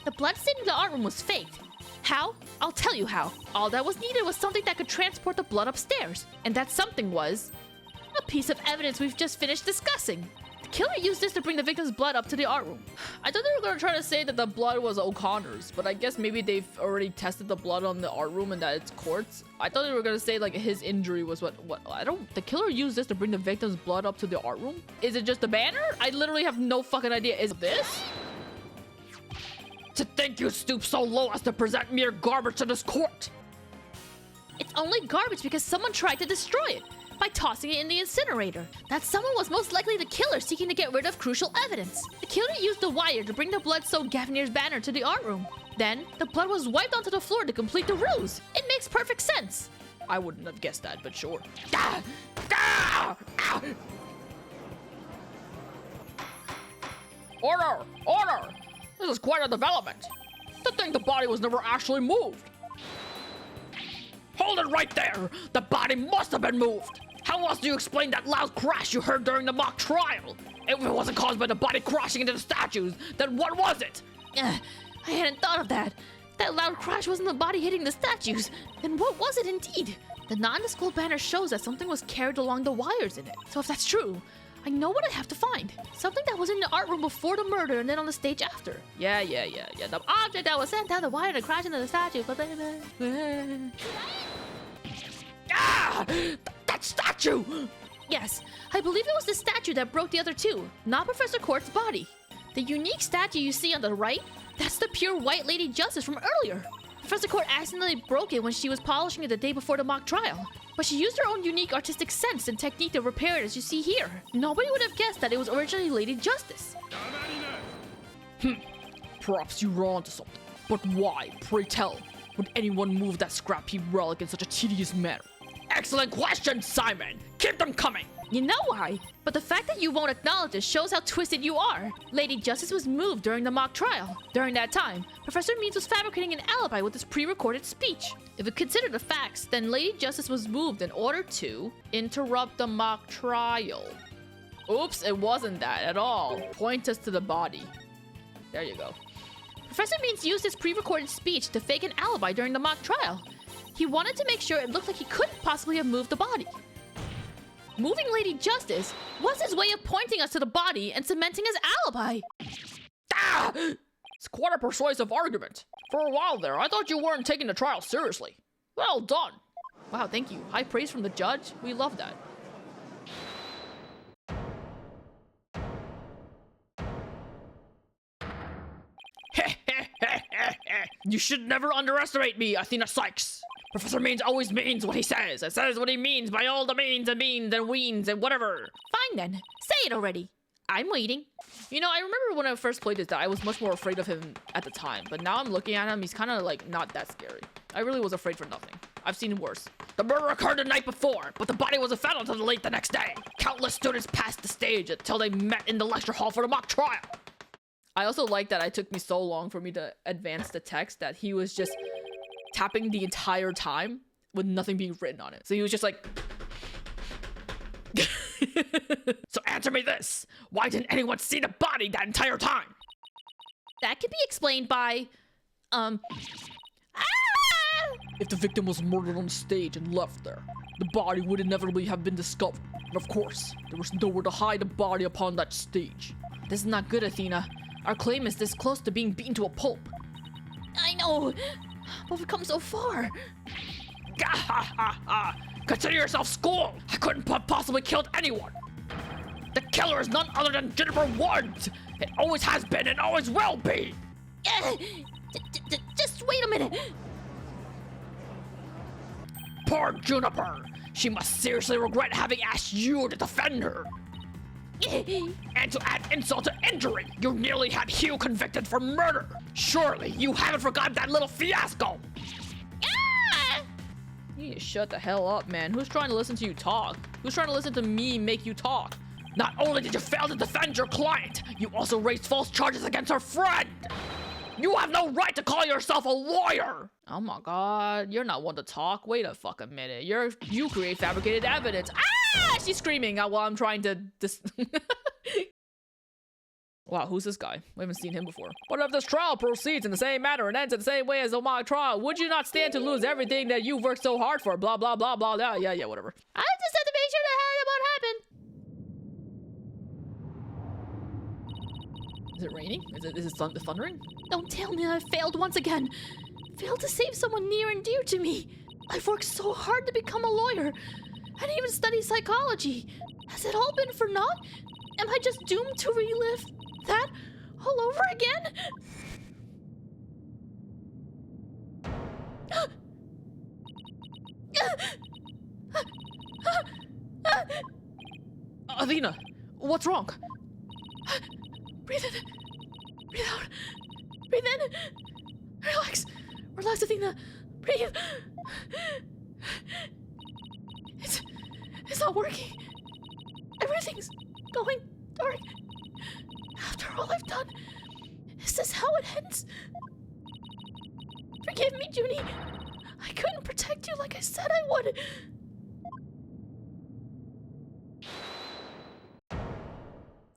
The blood stain in the art room was faked. How? I'll tell you how. All that was needed was something that could transport the blood upstairs. And that something was a piece of evidence we've just finished discussing. The killer used this to bring the victim's blood up to the art room. I thought they were going to try to say that the blood was O'Connor's, but I guess maybe they've already tested the blood on the art room and that it's quartz. I thought they were going to say like his injury was what the killer used this to bring the victim's blood up to the art room? Is it just a banner? I literally have no fucking idea. Is this? To think you stoop so low as to present mere garbage to this court. It's only garbage because someone tried to destroy it by tossing it in the incinerator. That someone was most likely the killer seeking to get rid of crucial evidence. The killer used the wire to bring the blood-soaked Gavinier's banner to the art room. Then, the blood was wiped onto the floor to complete the ruse. It makes perfect sense. I wouldn't have guessed that, but sure. Order! Order! This is quite a development. To think the body was never actually moved. Hold it right there! The body must have been moved! How else do you explain that loud crash you heard during the mock trial? If it wasn't caused by the body crashing into the statues, then what was it? I hadn't thought of that. That loud crash wasn't the body hitting the statues. Then what was it indeed? The knot in the school banner shows that something was carried along the wires in it. So if that's true, I know what I have to find. Something that was in the art room before the murder and then on the stage after. Yeah. The object that was sent down the wire to crash into the statue. That statue! Yes, I believe it was the statue that broke the other two, not Professor Court's body. The unique statue you see on the right, that's the pure white Lady Justice from earlier. Professor Court accidentally broke it when she was polishing it the day before the mock trial. But she used her own unique artistic sense and technique to repair it as you see here. Nobody would have guessed that it was originally Lady Justice. Perhaps you're onto something. But why, pray tell, would anyone move that scrap heap relic in such a tedious manner? Excellent question, Simon! Keep them coming! You know why? But the fact that you won't acknowledge it shows how twisted you are. Lady Justice was moved during the mock trial. During that time, Professor Means was fabricating an alibi with his pre-recorded speech. If we consider the facts, then Lady Justice was moved in order to interrupt the mock trial. Oops, it wasn't that at all. Point us to the body. There you go. Professor Means used his pre-recorded speech to fake an alibi during the mock trial. He wanted to make sure it looked like he couldn't possibly have moved the body. Moving Lady Justice was his way of pointing us to the body and cementing his alibi. Ah! It's quite a persuasive argument. For a while there, I thought you weren't taking the trial seriously. Well done. Wow, thank you. High praise from the judge. We love that. You should never underestimate me, Athena Cykes. Professor Means always means what he says. It says what he means by all the means and weens and whatever. Fine then, say it already. I'm waiting. You know, I remember when I first played this that I was much more afraid of him at the time, but now I'm looking at him, he's kind of like not that scary. I really was afraid for nothing. I've seen worse. The murder occurred the night before, but the body wasn't found until late the next day. Countless students passed the stage until they met in the lecture hall for the mock trial. I also like that it took me so long for me to advance the text that he was just tapping the entire time with nothing being written on it. So he was just like... So answer me this. Why didn't anyone see the body that entire time? That can be explained by... If the victim was murdered on stage and left there, the body would inevitably have been discovered. And of course, there was nowhere to hide the body upon that stage. This is not good, Athena. Our claim is this close to being beaten to a pulp. I know, but we've come so far. Consider yourself schooled. I couldn't have possibly killed anyone. The killer is none other than Juniper Woods. It always has been and always will be. Just wait a minute. Poor Juniper. She must seriously regret having asked you to defend her. And to add insult to injury, you nearly had Hugh convicted for murder. Surely you haven't forgotten that little fiasco. You need to shut the hell up, man. Who's trying to listen to you talk? Who's trying to listen to me make you talk? Not only did you fail to defend your client, you also raised false charges against her friend. You have no right to call yourself a lawyer. Oh my god, you're not one to talk. Wait a fucking minute. You create fabricated evidence. Ah! She's screaming while I'm trying to Wow, who's this guy? We haven't seen him before. But if this trial proceeds in the same manner and ends in the same way as the mock trial, would you not stand to lose everything that you've worked so hard for? Blah, blah, blah, blah, blah. Yeah, whatever. I just had to make sure that Is it raining? Is it thundering? Don't tell me I failed once again. Failed to save someone near and dear to me. I've worked so hard to become a lawyer and even study psychology. Has it all been for naught? Am I just doomed to relive that all over again? Athena, what's wrong? Breathe in. Breathe out. Breathe in. Relax. Relax, Athena. Breathe. It's not working. Everything's going dark. After all I've done, is this how it ends? Forgive me, Junie. I couldn't protect you like I said I would.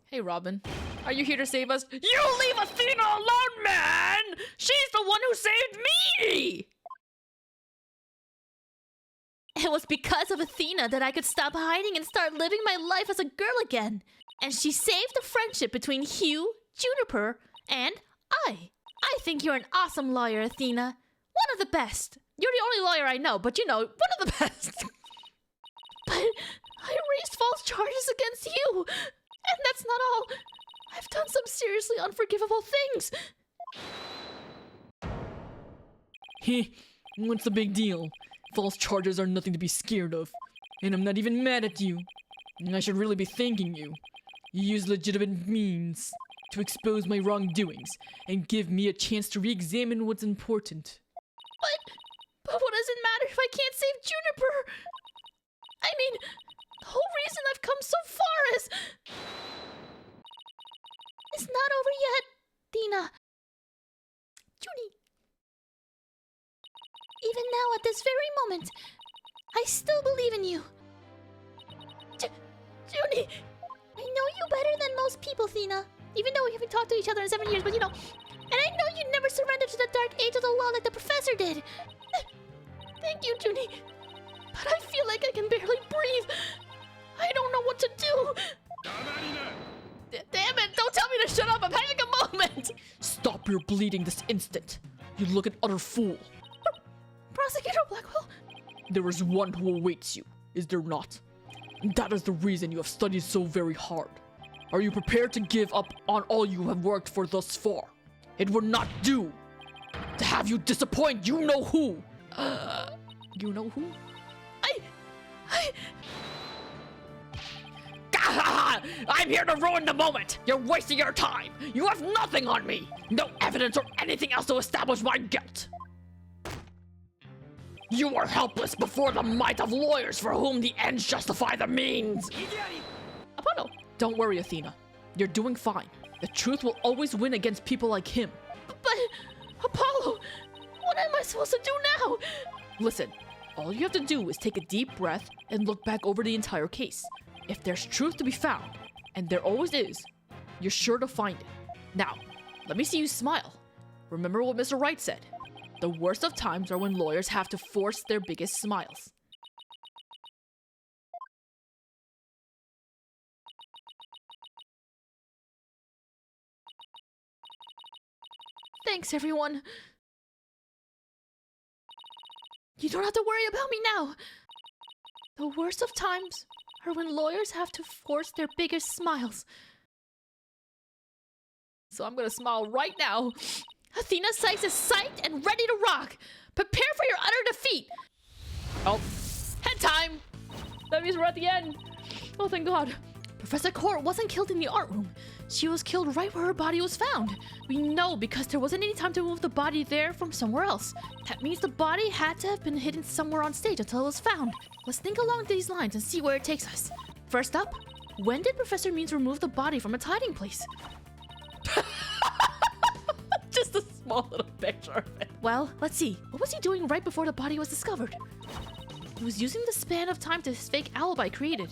Hey, Robin. Are you here to save us? You leave Athena alone, man! She's the one who saved me! It was because of Athena that I could stop hiding and start living my life as a girl again. And she saved the friendship between Hugh, Juniper, and I. I think you're an awesome lawyer, Athena. One of the best. You're the only lawyer I know, but you know, one of the best. But I raised false false charges against you. And that's not all. I've done some seriously unforgivable things. Heh, what's the big deal? False charges are nothing to be scared of. And I'm not even mad at you. I should really be thanking you. You used legitimate means to expose my wrongdoings and give me a chance to re-examine what's important. But what does it matter if I can't save Juniper? I mean, the whole reason I've come so far is... It's not over yet, Athena. Junie. Even now, at this very moment, I still believe in you. Junie! I know you better than most people, Athena. Even though we haven't talked to each other in 7 years, but you know... And I know you never surrendered to the dark age of the law like the professor did. Thank you, Junie. But I feel like I can barely breathe. I don't know what to do. Damn it, don't tell me to shut up. I'm having a moment. Stop your bleeding this instant. You look an utter fool. Prosecutor Blackwell? There is one who awaits you, is there not? That is the reason you have studied so very hard. Are you prepared to give up on all you have worked for thus far? It would not do to have you disappoint you know who. You know who? I'm here to ruin the moment! You're wasting your time! You have nothing on me! No evidence or anything else to establish my guilt! You are helpless before the might of lawyers for whom the ends justify the means! Apollo, don't worry, Athena. You're doing fine. The truth will always win against people like him. But, Apollo, what am I supposed to do now? Listen, all you have to do is take a deep breath and look back over the entire case. If there's truth to be found, and there always is, you're sure to find it. Now, let me see you smile. Remember what Mr. Wright said. The worst of times are when lawyers have to force their biggest smiles. Thanks, everyone. You don't have to worry about me now. The worst of times are when lawyers have to force their biggest smiles. So I'm gonna smile right now. Athena Cykes is psyched and ready to rock. Prepare for your utter defeat. Oh, head time. That means we're at the end. Oh, thank God. Professor Court wasn't killed in the art room. She was killed right where her body was found. We know because there wasn't any time to move the body there from somewhere else. That means the body had to have been hidden somewhere on stage until it was found. Let's think along these lines and see where it takes us. First up, when did Professor Means remove the body from its hiding place? Just a small little picture of it. Well, let's see. What was he doing right before the body was discovered? He was using the span of time his fake alibi created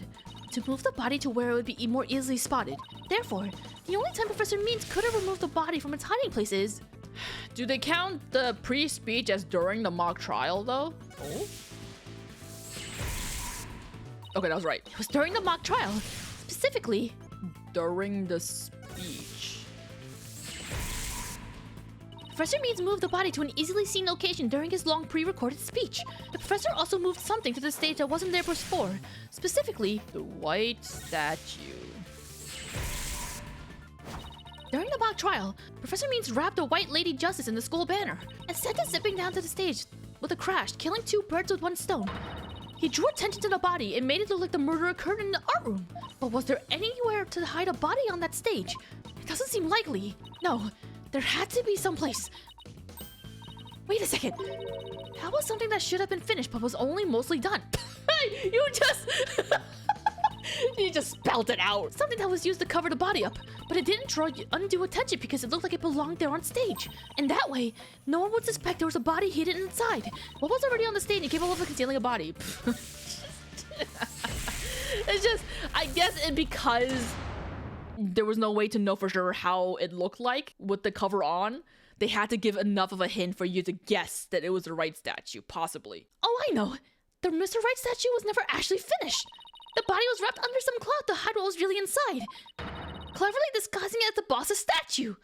to move the body to where it would be more easily spotted. Therefore, the only time Professor Means could have removed the body from its hiding place is... Do they count the pre-speech as during the mock trial, though? Oh? Okay, that was right. It was during the mock trial. Specifically... During the speech. Professor Means moved the body to an easily seen location during his long pre-recorded speech. The professor also moved something to the stage that wasn't there before. Specifically, the white statue. During the mock trial, Professor Means wrapped a white Lady Justice in the school banner and sent it zipping down to the stage with a crash, killing 2 birds with 1 stone. He drew attention to the body and made it look like the murder occurred in the art room. But was there anywhere to hide a body on that stage? It doesn't seem likely. No, there had to be someplace. Wait a second. How was something that should have been finished but was only mostly done? Hey, you just... You just spelled it out. Something that was used to cover the body up, but it didn't draw undue attention because it looked like it belonged there on stage. And that way, no one would suspect there was a body hidden inside. What was already on the stage and capable of concealing a body? It's just, I guess because there was no way to know for sure how it looked like with the cover on, they had to give enough of a hint for you to guess that it was the Wright statue, possibly. Oh, I know. The Mr. Wright statue was never actually finished. The body was wrapped under some cloth to hide what was really inside, cleverly disguising it as the boss's statue.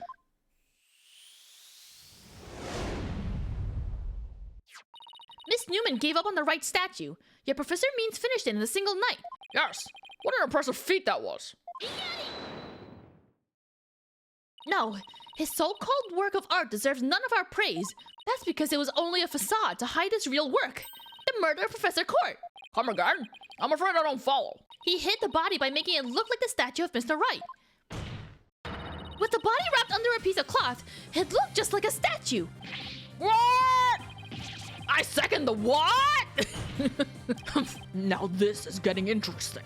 Miss Newman gave up on the Wright statue, yet Professor Means finished it in a single night. Yes, What an impressive feat that was. No, his so-called work of art deserves none of our praise. That's because it was only a facade to hide his real work. The murder of Professor Court. Come again? I'm afraid I don't follow. He hid the body by making it look like the statue of Mr. Wright. With the body wrapped under a piece of cloth, it looked just like a statue. What? I second the what? Now this is getting interesting.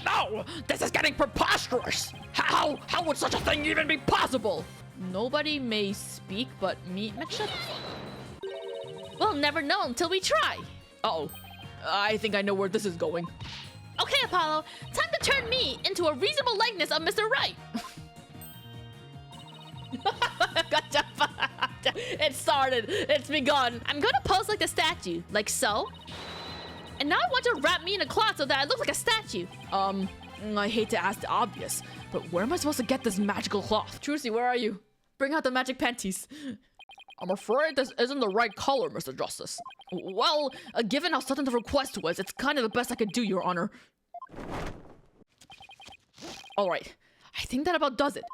No, this is getting preposterous. How would such a thing even be possible? Nobody may speak but me. Shut the fuck up. We'll never know until we try. Uh-oh. I think I know where this is going. Okay, Apollo, time to turn me into a reasonable likeness of Mr. Wright. Gotcha. It started. It's begun. I'm gonna pose like the statue, like so. And now I want you to wrap me in a cloth so that I look like a statue. I hate to ask the obvious, but where am I supposed to get this magical cloth? Trucy, where are you? Bring out the magic panties. I'm afraid this isn't the right color, Mr. Justice. Well, given how sudden the request was, it's kind of the best I could do, Your Honor. All right, I think that about does it.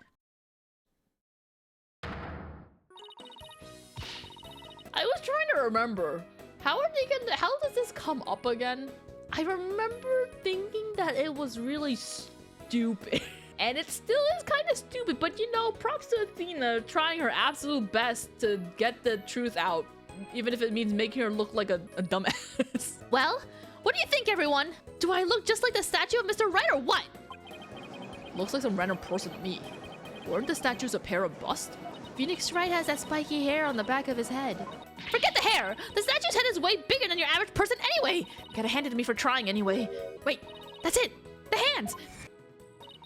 I was trying to remember. How does this come up again? I remember thinking that it was really stupid. And it still is kind of stupid, but you know, props to Athena trying her absolute best to get the truth out, even if it means making her look like a dumbass. Well, what do you think, everyone? Do I look just like the statue of Mr. Wright or what? Looks like some random person to me. Weren't the statues a pair of busts? Phoenix Wright has that spiky hair on the back of his head. Forget the hair! The statue's head is way bigger than your average person anyway! Gotta hand it to me for trying anyway. Wait, that's it! The hands!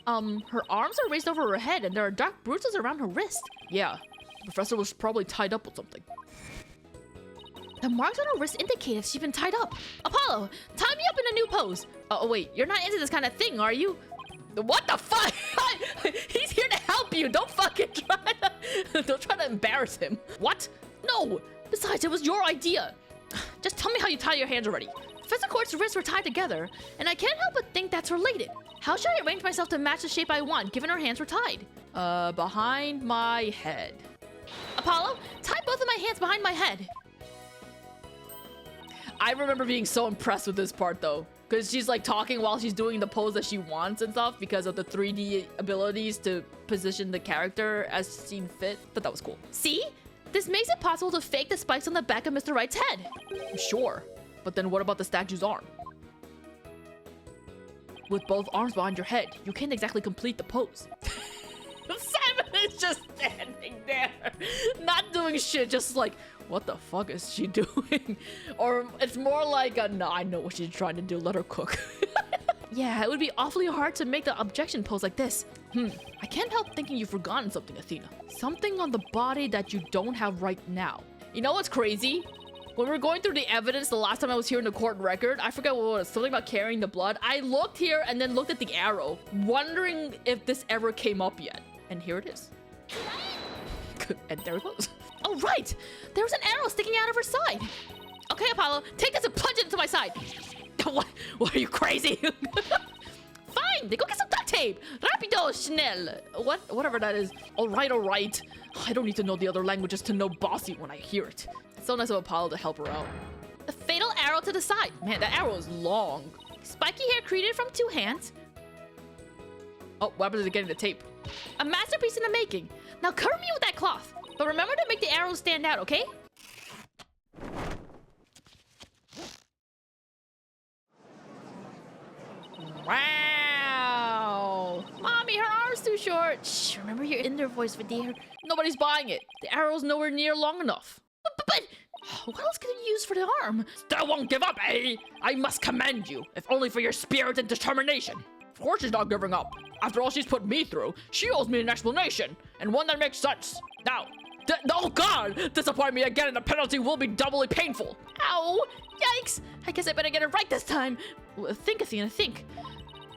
Her arms are raised over her head and there are dark bruises around her wrist. Yeah, the professor was probably tied up with something. The marks on her wrist indicate if she's been tied up. Apollo, tie me up in a new pose. Oh wait, you're not into this kind of thing, are you? What the fuck? He's here to help you. Don't fucking don't try to embarrass him. What? No. Besides, it was your idea. Just tell me how you tie your hands already. Professor Court's wrists were tied together, and I can't help but think that's related. How should I arrange myself to match the shape I want, given her hands were tied? Behind my head. Apollo, tie both of my hands behind my head. I remember being so impressed with this part though, because she's like talking while she's doing the pose that she wants and stuff because of the 3D abilities to position the character as seen fit. But that was cool. See? This makes it possible to fake the spikes on the back of Mr. Wright's head. Sure, but then what about the statue's arm? With both arms behind your head, you can't exactly complete the pose. Simon is just standing there, not doing shit, just like, what the fuck is she doing? Or it's more like, nah, I know what she's trying to do, let her cook. Yeah, it would be awfully hard to make the objection pose like this. I can't help thinking you've forgotten something, Athena. Something on the body that you don't have right now. You know what's crazy? When we were going through the evidence the last time I was here in the court record, I forgot what it was, something about carrying the blood. I looked here and then looked at the arrow, wondering if this ever came up yet. And here it is. And there it goes. Oh, right! There was an arrow sticking out of her side. Okay, Apollo, take this and plunge it into my side. What are you, crazy? Fine, then go get some duct tape. Rapido, Chanel. Whatever that is. All right. I don't need to know the other languages to know bossy when I hear it. It's so nice of Apollo to help her out. The fatal arrow to the side. Man, that arrow is long. Spiky hair created from 2 hands. Oh, what happened to getting the tape? A masterpiece in the making. Now cover me with that cloth. But remember to make the arrows stand out, okay? Wow! Mommy, her arm's too short. Shh, remember your inner voice, dear. Nobody's buying it. The arrow's nowhere near long enough. But what else could it use for the arm? Still won't give up, eh? I must commend you, if only for your spirit and determination. Of course she's not giving up. After all she's put me through, she owes me an explanation, and one that makes sense. Now, oh god! Disappoint me again and the penalty will be doubly painful. Ow! Yikes! I guess I better get it right this time. Think, Athena, think.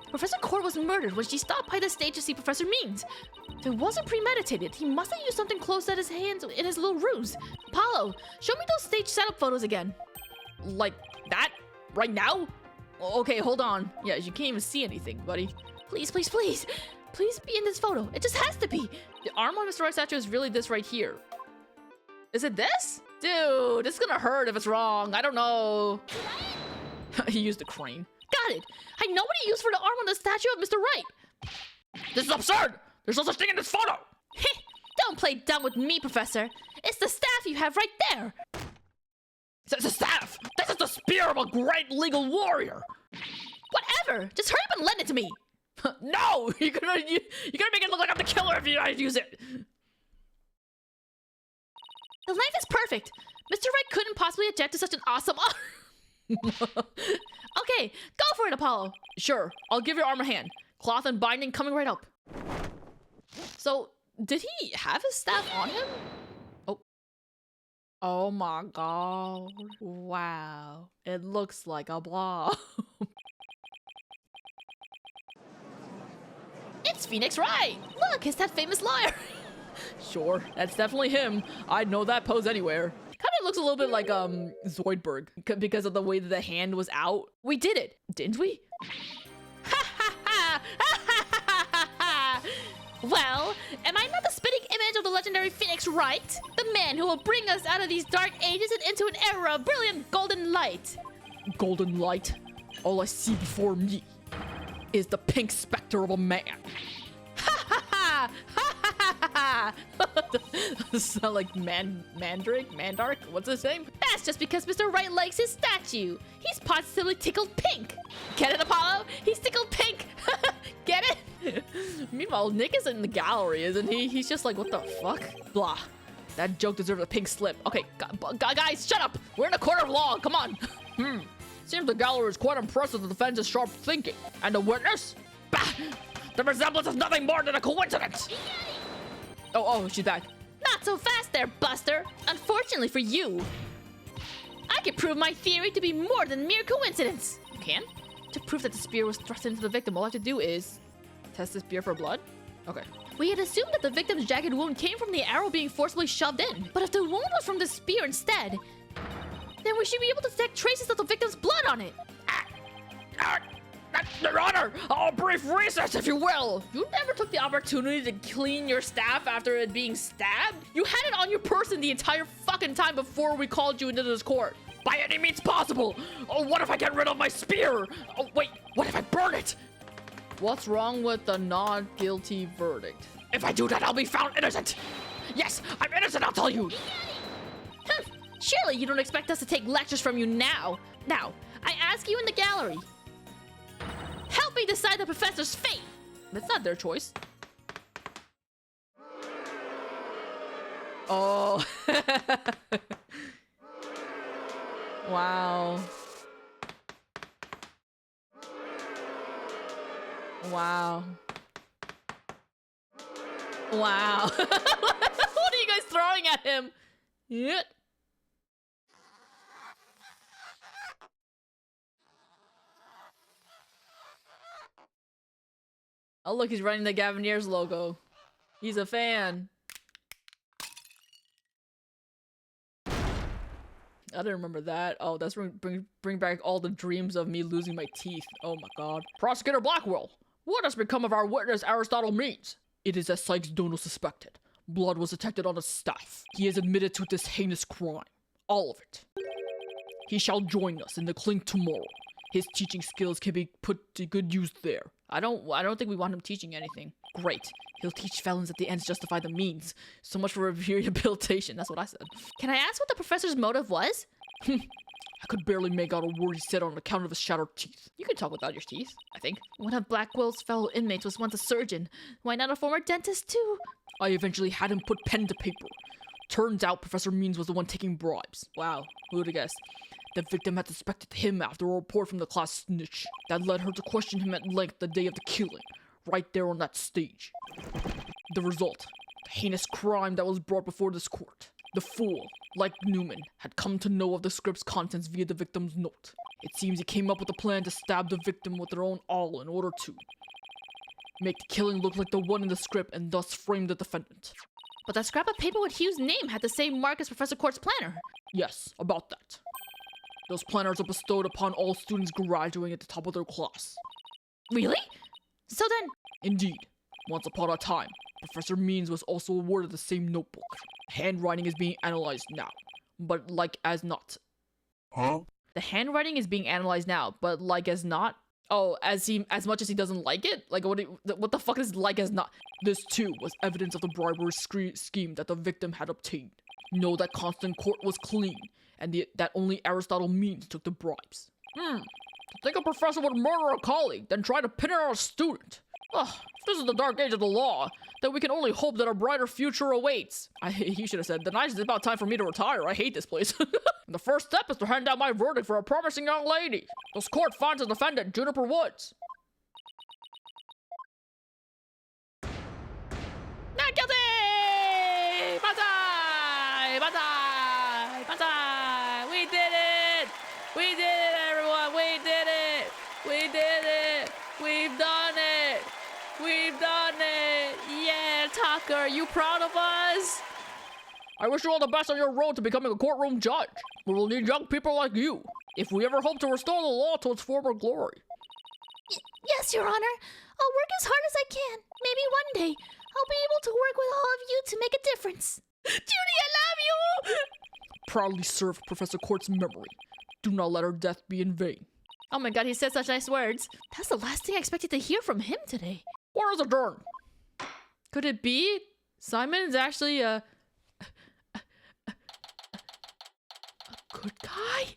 Professor Court was murdered when she stopped by the stage to see Professor Means. If it wasn't premeditated, he must have used something close at his hands in his little ruse. Apollo, show me those stage setup photos again. Like that? Right now? Okay, hold on. Yeah, you can't even see anything, buddy. Please, please, please. Please be in this photo. It just has to be. The arm on Mr. Wright statue is really this right here. Is it this? Dude, it's gonna hurt if it's wrong. I don't know. He used the crane. Got it. I know what he used for the arm on the statue of Mr. Wright. This is absurd! There's no such thing in this photo! Heh, don't play dumb with me, Professor. It's the staff you have right there. It's a staff! This is the spear of a great legal warrior! Whatever. Just hurry up and lend it to me. No! You're gonna make it look like I'm the killer if you don't use it! The length is perfect. Mr. Wright couldn't possibly object to such an awesome arm. Okay, go for it, Apollo. Sure, I'll give your arm a hand. Cloth and binding coming right up. So, did he have his staff on him? Oh. Oh my god. Wow. It looks like a blob. It's Phoenix Wright. Look, it's that famous lawyer. Sure, that's definitely him. I'd know that pose anywhere. Kind of looks a little bit like Zoidberg because of the way that the hand was out. We did it, didn't we? Well, am I not the spitting image of the legendary Phoenix Wright? The man who will bring us out of these dark ages and into an era of brilliant golden light. Golden light. All I see before me is the pink specter of a man. Sound like Mandark? What's his name? That's just because Mr. Wright likes his statue. He's positively tickled pink. Get it, Apollo? He's tickled pink. Get it? Meanwhile, Nick is in the gallery, isn't he? He's just like, what the fuck? Blah. That joke deserves a pink slip. Okay, guys, shut up. We're in a court of law. Come on. Seems the gallery is quite impressed with the defense's sharp thinking. And the witness? Bah! The resemblance is nothing more than a coincidence. Oh, she's back. Not so fast there, Buster. Unfortunately for you, I can prove my theory to be more than mere coincidence. You can? To prove that the spear was thrust into the victim, all I have to do is test the spear for blood? Okay. We had assumed that the victim's jagged wound came from the arrow being forcibly shoved in. But if the wound was from the spear instead, then we should be able to detect traces of the victim's blood on it. Your Honor, a brief recess, if you will. You never took the opportunity to clean your staff after it being stabbed? You had it on your person the entire fucking time before we called you into this court. By any means possible. Oh, what if I get rid of my spear? Oh, wait, what if I burn it? What's wrong with the not guilty verdict? If I do that, I'll be found innocent. Yes, I'm innocent, I'll tell you. Surely you don't expect us to take lectures from you now. Now, I ask you in the gallery. Help me decide the professor's fate. That's not their choice. Oh. Wow. Wow. Wow. What are you guys throwing at him? Yeah. Oh, look, he's running the Gaviniers logo. He's a fan. I didn't remember that. Oh, that's bring back all the dreams of me losing my teeth. Oh my god. Prosecutor Blackwell, what has become of our witness Aristotle Means? It is as Cykes Dono suspected. Blood was detected on his staff. He has admitted to this heinous crime. All of it. He shall join us in the clink tomorrow. His teaching skills can be put to good use there. I don't think we want him teaching anything. Great. He'll teach felons that the ends justify the means. So much for rehabilitation. That's what I said. Can I ask what the professor's motive was? I could barely make out a word he said on account of his shattered teeth. You can talk without your teeth, I think. One of Blackwell's fellow inmates was once a surgeon. Why not a former dentist too? I eventually had him put pen to paper. Turns out Professor Means was the one taking bribes. Wow, who would have guessed? The victim had suspected him after a report from the class snitch. That led her to question him at length the day of the killing, right there on that stage. The result, the heinous crime that was brought before this court. The fool, like Newman, had come to know of the script's contents via the victim's note. It seems he came up with a plan to stab the victim with their own awl in order to make the killing look like the one in the script and thus frame the defendant. But that scrap of paper with Hugh's name had the same mark as Professor Court's planner. Yes, about that. Those planners are bestowed upon all students graduating at the top of their class. Really? So then, Indeed, once upon a time, Professor Means was also awarded the same notebook. Handwriting is being analyzed now, but like as not. Huh? The handwriting is being analyzed now, but like as not. Oh, as much as he doesn't like it? Like what the fuck is like as not? This too was evidence of the bribery scheme that the victim had obtained. Know that Constant Court was clean, and that only Aristotle Means took the bribes. To think a professor would murder a colleague, then try to pin it on a student. Ugh, if this is the dark age of the law, then we can only hope that a brighter future awaits. He should have said, "The it's about time for me to retire. I hate this place." The first step is to hand down my verdict for a promising young lady. This court finds the defendant, Juniper Woods. not guilty! Banzai! Banzai! Banzai! We did it! We did it, everyone! We did it! We did it! We've done it! We've done it! Yeah, Tucker, you proud of us? I wish you all the best on your road to becoming a courtroom judge. We will need young people like you if we ever hope to restore the law to its former glory. Yes, Your Honor. I'll work as hard as I can. Maybe one day I'll be able to work with all of you to make a difference. Judy, I love you! Proudly serve Professor Court's memory. Do not let her death be in vain. Oh my god, he said such nice words. That's the last thing I expected to hear from him today. Where is adjourned? Could it be Simon's actually a good guy?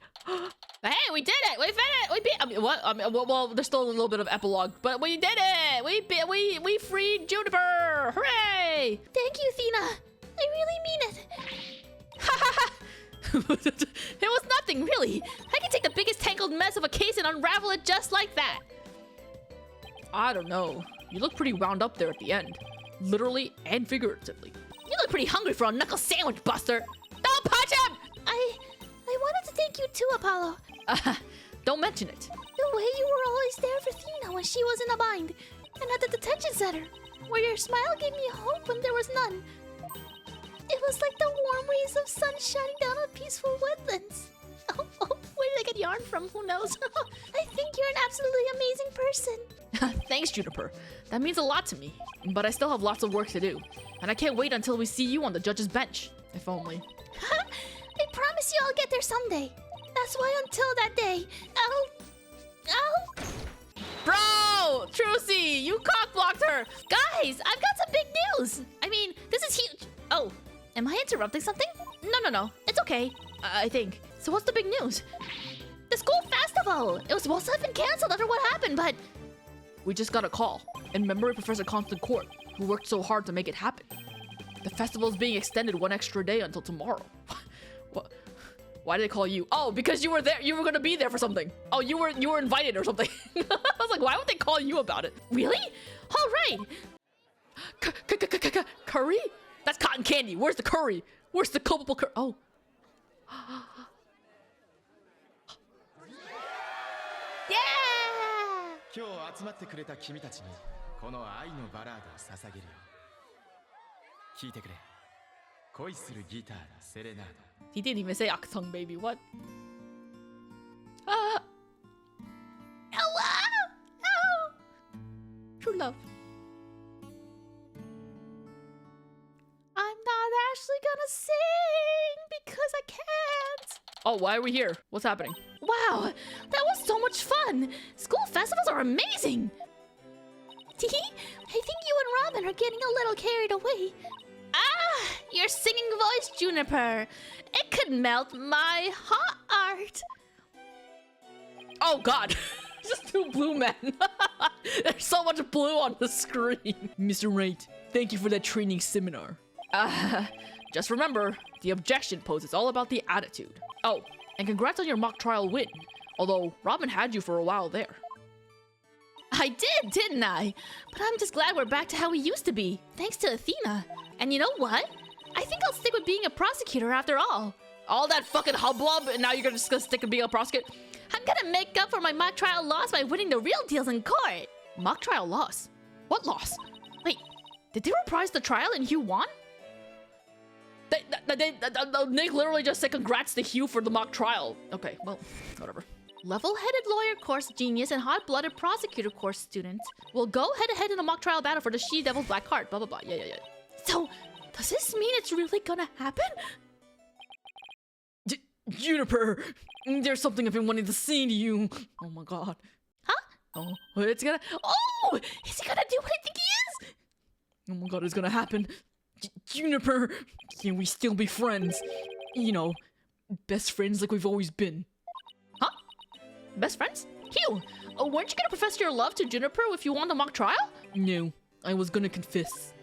Hey, we did it! We finished! We beat. I mean, what? Well, there's still a little bit of epilogue, but we did it! We freed Juniper! Hooray! Thank you, Athena. I really mean it. It was nothing, really. I can take the biggest tangled mess of a case and unravel it just like that. I don't know. You look pretty wound up there at the end. Literally and figuratively. You look pretty hungry for a knuckle sandwich, Buster. Don't punch him! I wanted to thank you too, Apollo. Don't mention it. The way you were always there for Athena when she was in a bind, and at the detention center, where your smile gave me hope when there was none. It was like the warm rays of sun shining down on peaceful woodlands. Oh, where did I get yarn from? Who knows? I think you're an absolutely amazing person. Thanks, Juniper. That means a lot to me. But I still have lots of work to do. And I can't wait until we see you on the judge's bench. If only. I promise you I'll get there someday. That's why until that day, I'll... Bro! Trucy, you cock-blocked her! Guys, I've got some big news! I mean, this is huge. Oh, am I interrupting something? No. It's okay, I think. So what's the big news? The school festival! It was supposed to have been canceled after what happened, but... We just got a call in memory of Professor Constant Court, who worked so hard to make it happen. The festival is being extended one extra day until tomorrow. What? Why did they call you? Oh, because you were there. You were gonna be there for something. Oh, you were invited or something. I was like, why would they call you about it? Really? All right. Curry? That's cotton candy. Where's the curry? Where's the culpable curry? Oh. Yeah! 今日集まってくれた君たちにこの愛のバラードを捧げるよ。聞いてくれ。恋するギターのセレナード。 He didn't even say Aktung, baby. What? Hello! Oh! True love. I'm not actually gonna sing because I can't. Oh, why are we here? What's happening? Wow, that was so much fun. School festivals are amazing. I think you and Robin are getting a little carried away. Ah, your singing voice, Juniper. It could melt my heart. Oh God, just two blue men. There's so much blue on the screen. Mr. Wright, thank you for that training seminar. Just remember, the objection pose is all about the attitude. Oh, and congrats on your mock trial win. Although Robin had you for a while there. I did, didn't I? But I'm just glad we're back to how we used to be, thanks to Athena. And you know what? I think I'll stick with being a prosecutor after all. All that fucking hubbub, and now you're just gonna stick with being a prosecutor? I'm gonna make up for my mock trial loss by winning the real deals in court. Mock trial loss? What loss? Wait, did they reprise the trial and Hugh won? Nick literally just said congrats to Hugh for the mock trial. Okay, well, whatever. Level-headed lawyer course genius and hot-blooded prosecutor course student will go head-to-head in a mock trial battle for the She-Devil's Black Heart. Blah, blah, blah. Yeah. So, does this mean it's really gonna happen? Juniper, there's something I've been wanting to say to you. Oh my god. Huh? Oh, it's gonna. Oh! Is he gonna do what I think he is? Oh my god, it's gonna happen. Juniper, can we still be friends? You know, best friends like we've always been. Huh? Best friends? Hugh, weren't you gonna profess your love to Juniper if you won the mock trial? No, I was gonna confess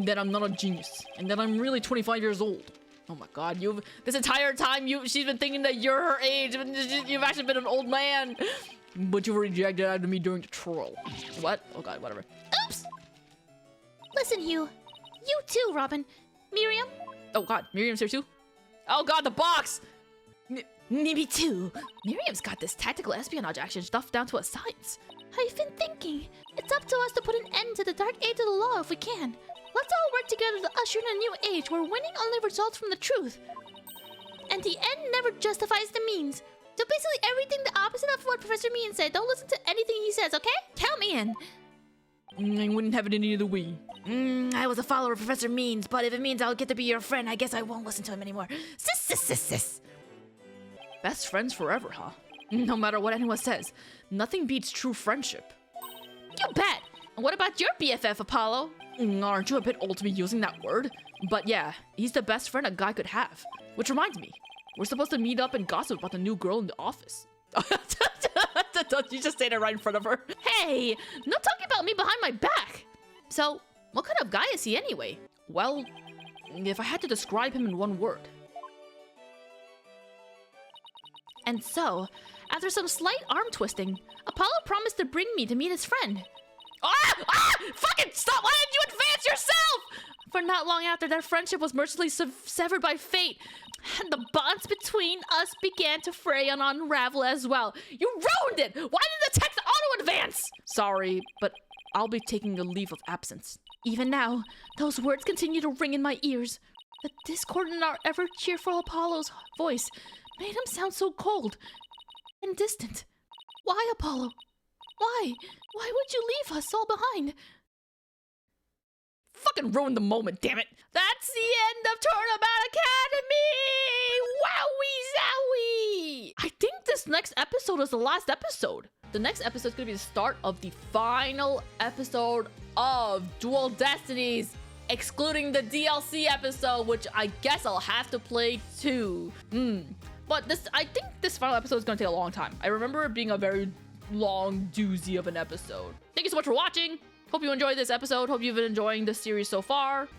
that I'm not a genius and that I'm really 25 years old. Oh my god, this entire time she's been thinking that you're her age, and you've actually been an old man. But you've rejected out of me during the trial. What? Oh god, whatever. Oops! Listen, Hugh. You too, Robin. Miriam? Oh god, Miriam's here too? Oh god, the box! Me too. Miriam's got this tactical espionage action stuff down to a science. I've been thinking. It's up to us to put an end to the dark age of the law if we can. Let's all work together to usher in a new age where winning only results from the truth. And the end never justifies the means. So basically everything the opposite of what Professor Mean said. Don't listen to anything he says, okay? Count me in. I wouldn't have it any other way. I was a follower of Professor Means, but if it means I'll get to be your friend, I guess I won't listen to him anymore. Sis. Best friends forever, huh? No matter what anyone says, nothing beats true friendship. You bet. And what about your BFF, Apollo? Aren't you a bit old to be using that word? But yeah, he's the best friend a guy could have. Which reminds me, we're supposed to meet up and gossip about the new girl in the office. You just say that right in front of her. Hey, no talking about me behind my back. So, what kind of guy is he anyway? Well, if I had to describe him in one word. And so, after some slight arm twisting, Apollo promised to bring me to meet his friend. Fucking stop! Why didn't you advance yourself? For not long after, that friendship was mercilessly severed by fate, and the bonds between us began to fray and unravel as well. You ruined it! Why did the text auto-advance? Sorry, but I'll be taking a leave of absence. Even now, those words continue to ring in my ears. The discord in our ever-cheerful Apollo's voice made him sound so cold and distant. Why, Apollo? Why? Why would you leave us all behind? Fucking ruined the moment, damn it! That's the end of Turnabout Academy! Wowie zowie! I think this next episode is the last episode. The next episode is gonna be the start of the final episode of Dual Destinies, excluding the DLC episode, which I guess I'll have to play too. But I think this final episode is gonna take a long time. I remember it being a very long doozy of an episode. Thank you so much for watching. Hope you enjoyed this episode. Hope you've been enjoying this series so far.